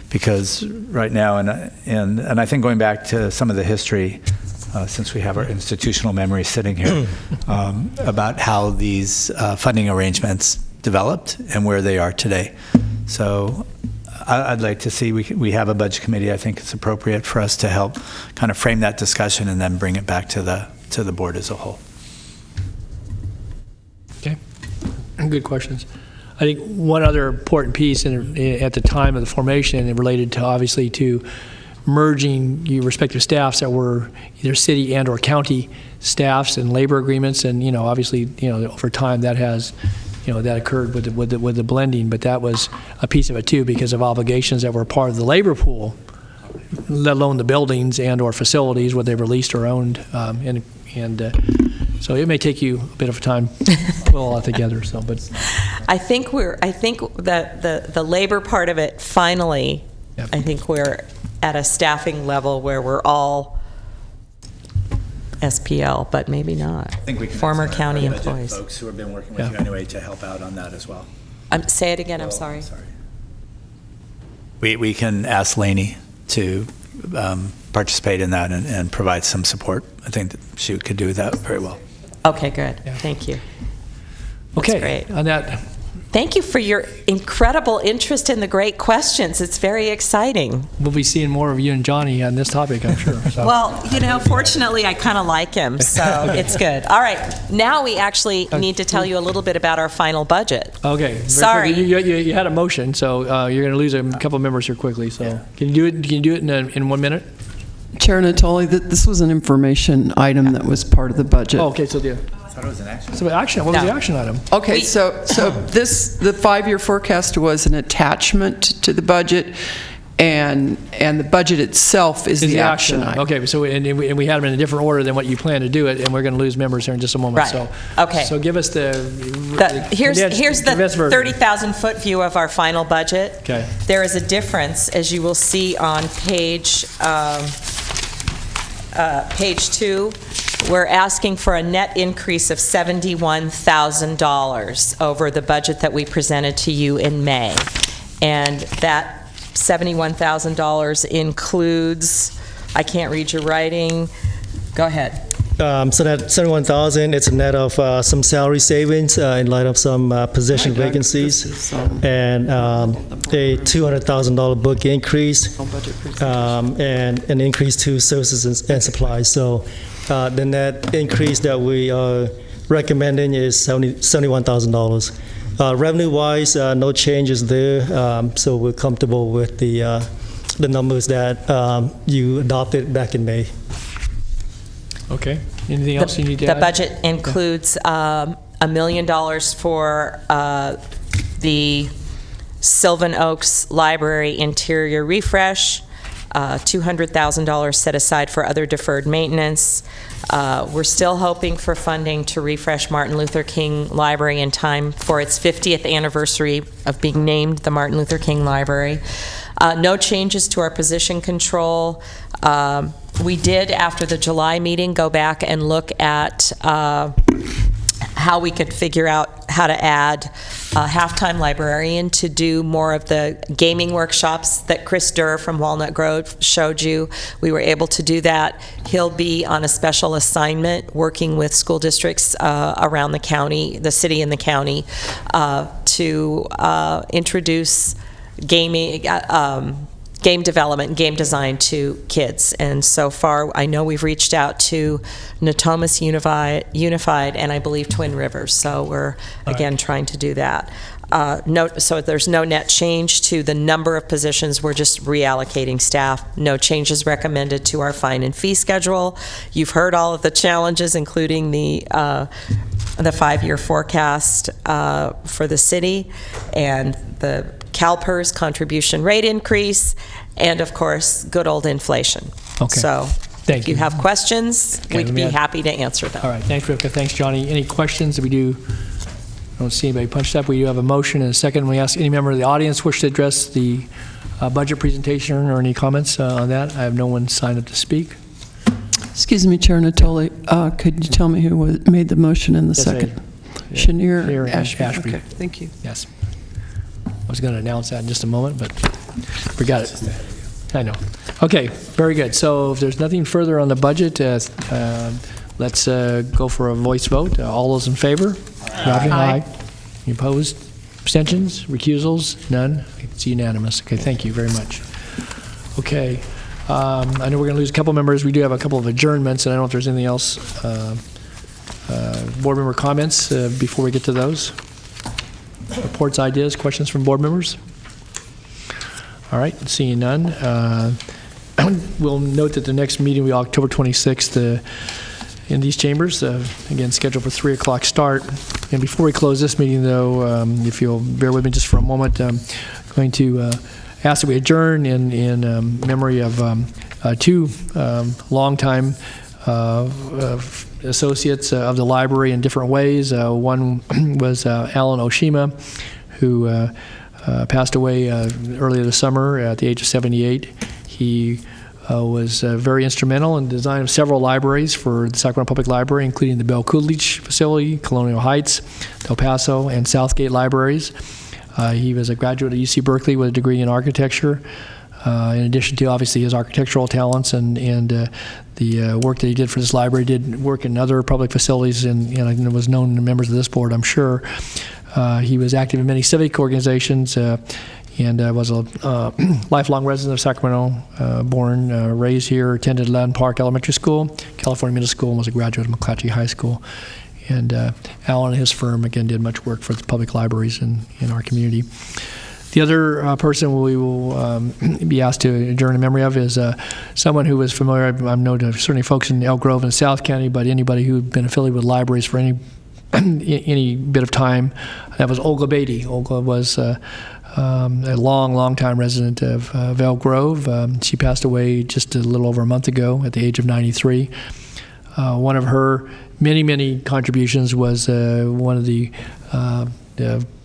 because right now, and I think going back to some of the history, since we have our institutional memory sitting here, about how these funding arrangements developed and where they are today. So I'd like to see, we have a budget committee. I think it's appropriate for us to help kind of frame that discussion and then bring it back to the board as a whole. Okay. Good questions. I think one other important piece at the time of the formation, and related to obviously to merging your respective staffs that were either city and or county staffs and labor agreements, and obviously over time that has that occurred with the blending, but that was a piece of it too, because of obligations that were part of the labor pool, let alone the buildings and or facilities, whether they were leased or owned, so it may take you a bit of time to pull all that together. So, but I think that the labor part of it finally, yep. I think we're at a staffing level where we're all SPL, but maybe not. I think we can former ask our county budget employees. folks who have been working with you anyway to help out on that as well. Say it again. I'm sorry. We can ask Lainey to participate in that and provide some support. I think that she could do that very well. Okay, good. Yeah. Thank you. That's okay, great. On that. Thank you for your incredible interest in the great questions. It's very exciting. We'll be seeing more of you and Johnny on this topic, I'm sure. So. Well, fortunately, I kind of like him, so it's good. All right, now we actually need to tell you a little bit about our final budget. Okay. Sorry. You had a motion, so you're going to lose a couple of members here quickly. So yeah. Can you do it in 1 minute? Chair Natoli, this was an information item that was part of the budget. Oh, okay, so I thought it was an action. So what was the action item? Okay, so the 5-year forecast was an attachment to the budget, and the budget itself is the action item. Okay, so and we had them in a different order than what you planned to do it, and we're going to lose members here in just a moment. Right. So okay. So give us here's the 30,000-foot view of our final budget. Okay. There is a difference, as you will see on page 2. we're asking for a net increase of $71,000 over the budget that we presented to you in May. And that $71,000 includes, I can't read your writing, go ahead. So that 71,000, it's a net of some salary savings in light of some position vacancies, and a $200,000 book increase, and an increase to services and supplies. So the net increase that we are recommending is $71,000. Revenue-wise, no changes there, so we're comfortable with the numbers that you adopted back in May. Okay. Anything else you need to add? The budget includes $1 million for the Sylvan Oaks Library interior refresh, $200,000 set aside for other deferred maintenance. We're still hoping for funding to refresh Martin Luther King Library in time for its 50th anniversary of being named the Martin Luther King Library. No changes to our position control. We did, after the July meeting, go back and look at how we could figure out how to add a half-time librarian to do more of the gaming workshops that Chris Durr from Walnut Grove showed you. We were able to do that. He'll be on a special assignment working with school districts around the county, the city and the county, to introduce gaming, game development and game design to kids. And so far, I know we've reached out to Natomas Unified and I believe Twin Rivers. So we're, again, trying to do that. So there's no net change to the number of positions. We're just reallocating staff. No changes recommended to our fine and fee schedule. You've heard all of the challenges, including the 5-year forecast for the city and the CalPERS contribution rate increase, and of course, good old inflation. Okay. So Thank if you have questions, we'd be happy to answer them. All right. Thanks, Rivka. Thanks, Johnny. Any questions? I don't see anybody punched up. We do have a motion and a second. We ask any member of the audience wish to address the budget presentation or any comments on that. I have no one signed up to speak. Excuse me, Chair Natoli, could you tell me who made the motion in the second? Chenier Ashby. Okay, thank you. Yes. I was going to announce that in just a moment, but forgot it. I know. Okay, very good. So if there's nothing further on the budget, let's go for a voice vote. All those in favor? Aye. Any opposed? Abstentions? Recusals? None? It's unanimous. Okay, thank you very much. Okay. I know we're going to lose a couple members. We do have a couple of adjournments, and I don't know if there's anything else. Board member comments before we get to those? Reports, ideas, questions from board members? All right, seeing none. We'll note that the next meeting will be October 26th in these chambers, again, scheduled for 3 o'clock start. And before we close this meeting, though, if you'll bear with me just for a moment, I'm going to ask that we adjourn in memory of two longtime associates of the library in different ways. One was Alan Oshima, who passed away earlier this summer at the age of 78. He was very instrumental in the design of several libraries for the Sacramento Public Library, including the Bell Coolidge facility, Colonial Heights, El Paso, and Southgate libraries. He was a graduate at UC Berkeley with a degree in architecture. In addition to, obviously, his architectural talents and the work that he did for this library, did work in other public facilities and was known to members of this board, I'm sure. He was active in many civic organizations and was a lifelong resident of Sacramento, born, raised here, attended Loudon Park Elementary School, California Middle School, and was a graduate of McClatchy High School. And Alan and his firm, again, did much work for the public libraries in our community. The other person we will be asked to adjourn in memory of is someone who was familiar, I know to certainly folks in Elk Grove and South County, but anybody who'd been affiliated with libraries for any bit of time. That was Olga Beatty. Olga was a long time resident of Elk Grove. She passed away just a little over a month ago at the age of 93. One of her many contributions was one of the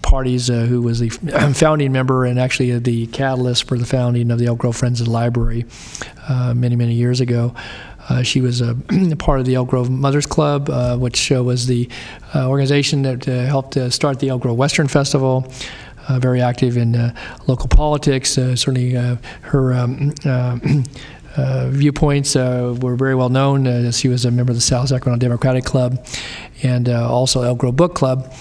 parties who was the founding member and actually the catalyst for the founding of the Elk Grove Friends of the Library many years ago. She was a part of the Elk Grove Mothers Club, which was the organization that helped start the Elk Grove Western Festival. Very active in local politics. Certainly her viewpoints were very well known. She was a member of the South Sacramento Democratic Club and also Elk Grove Book Club.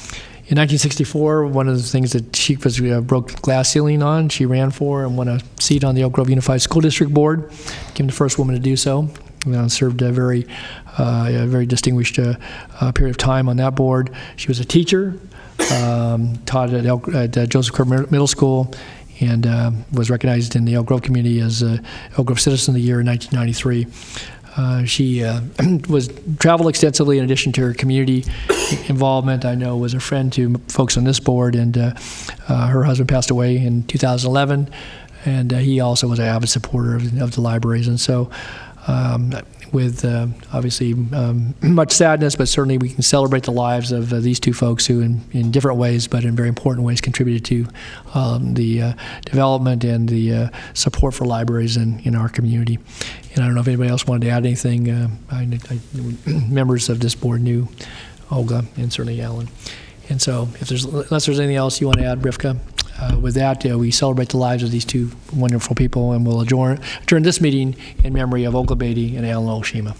In 1964, one of the things that she was broke glass ceiling on, she ran for and won a seat on the Elk Grove Unified School District Board. Became the first woman to do so. Served a very distinguished period of time on that board. She was a teacher, taught at Joseph Kerr Middle School, and was recognized in the Elk Grove community as Elk Grove Citizen of the Year in 1993. She traveled extensively in addition to her community involvement. I know was a friend to folks on this board, and her husband passed away in 2011, and he also was an avid supporter of the libraries. And so with obviously much sadness, but certainly we can celebrate the lives of these two folks who in different ways, but in very important ways, contributed to the development and the support for libraries in our community. And I don't know if anybody else wanted to add anything. Members of this board knew Olga and certainly Alan. And so unless there's anything else you want to add, Rivka, with that, we celebrate the lives of these two wonderful people, and we'll adjourn this meeting in memory of Olga Beatty and Alan Oshima.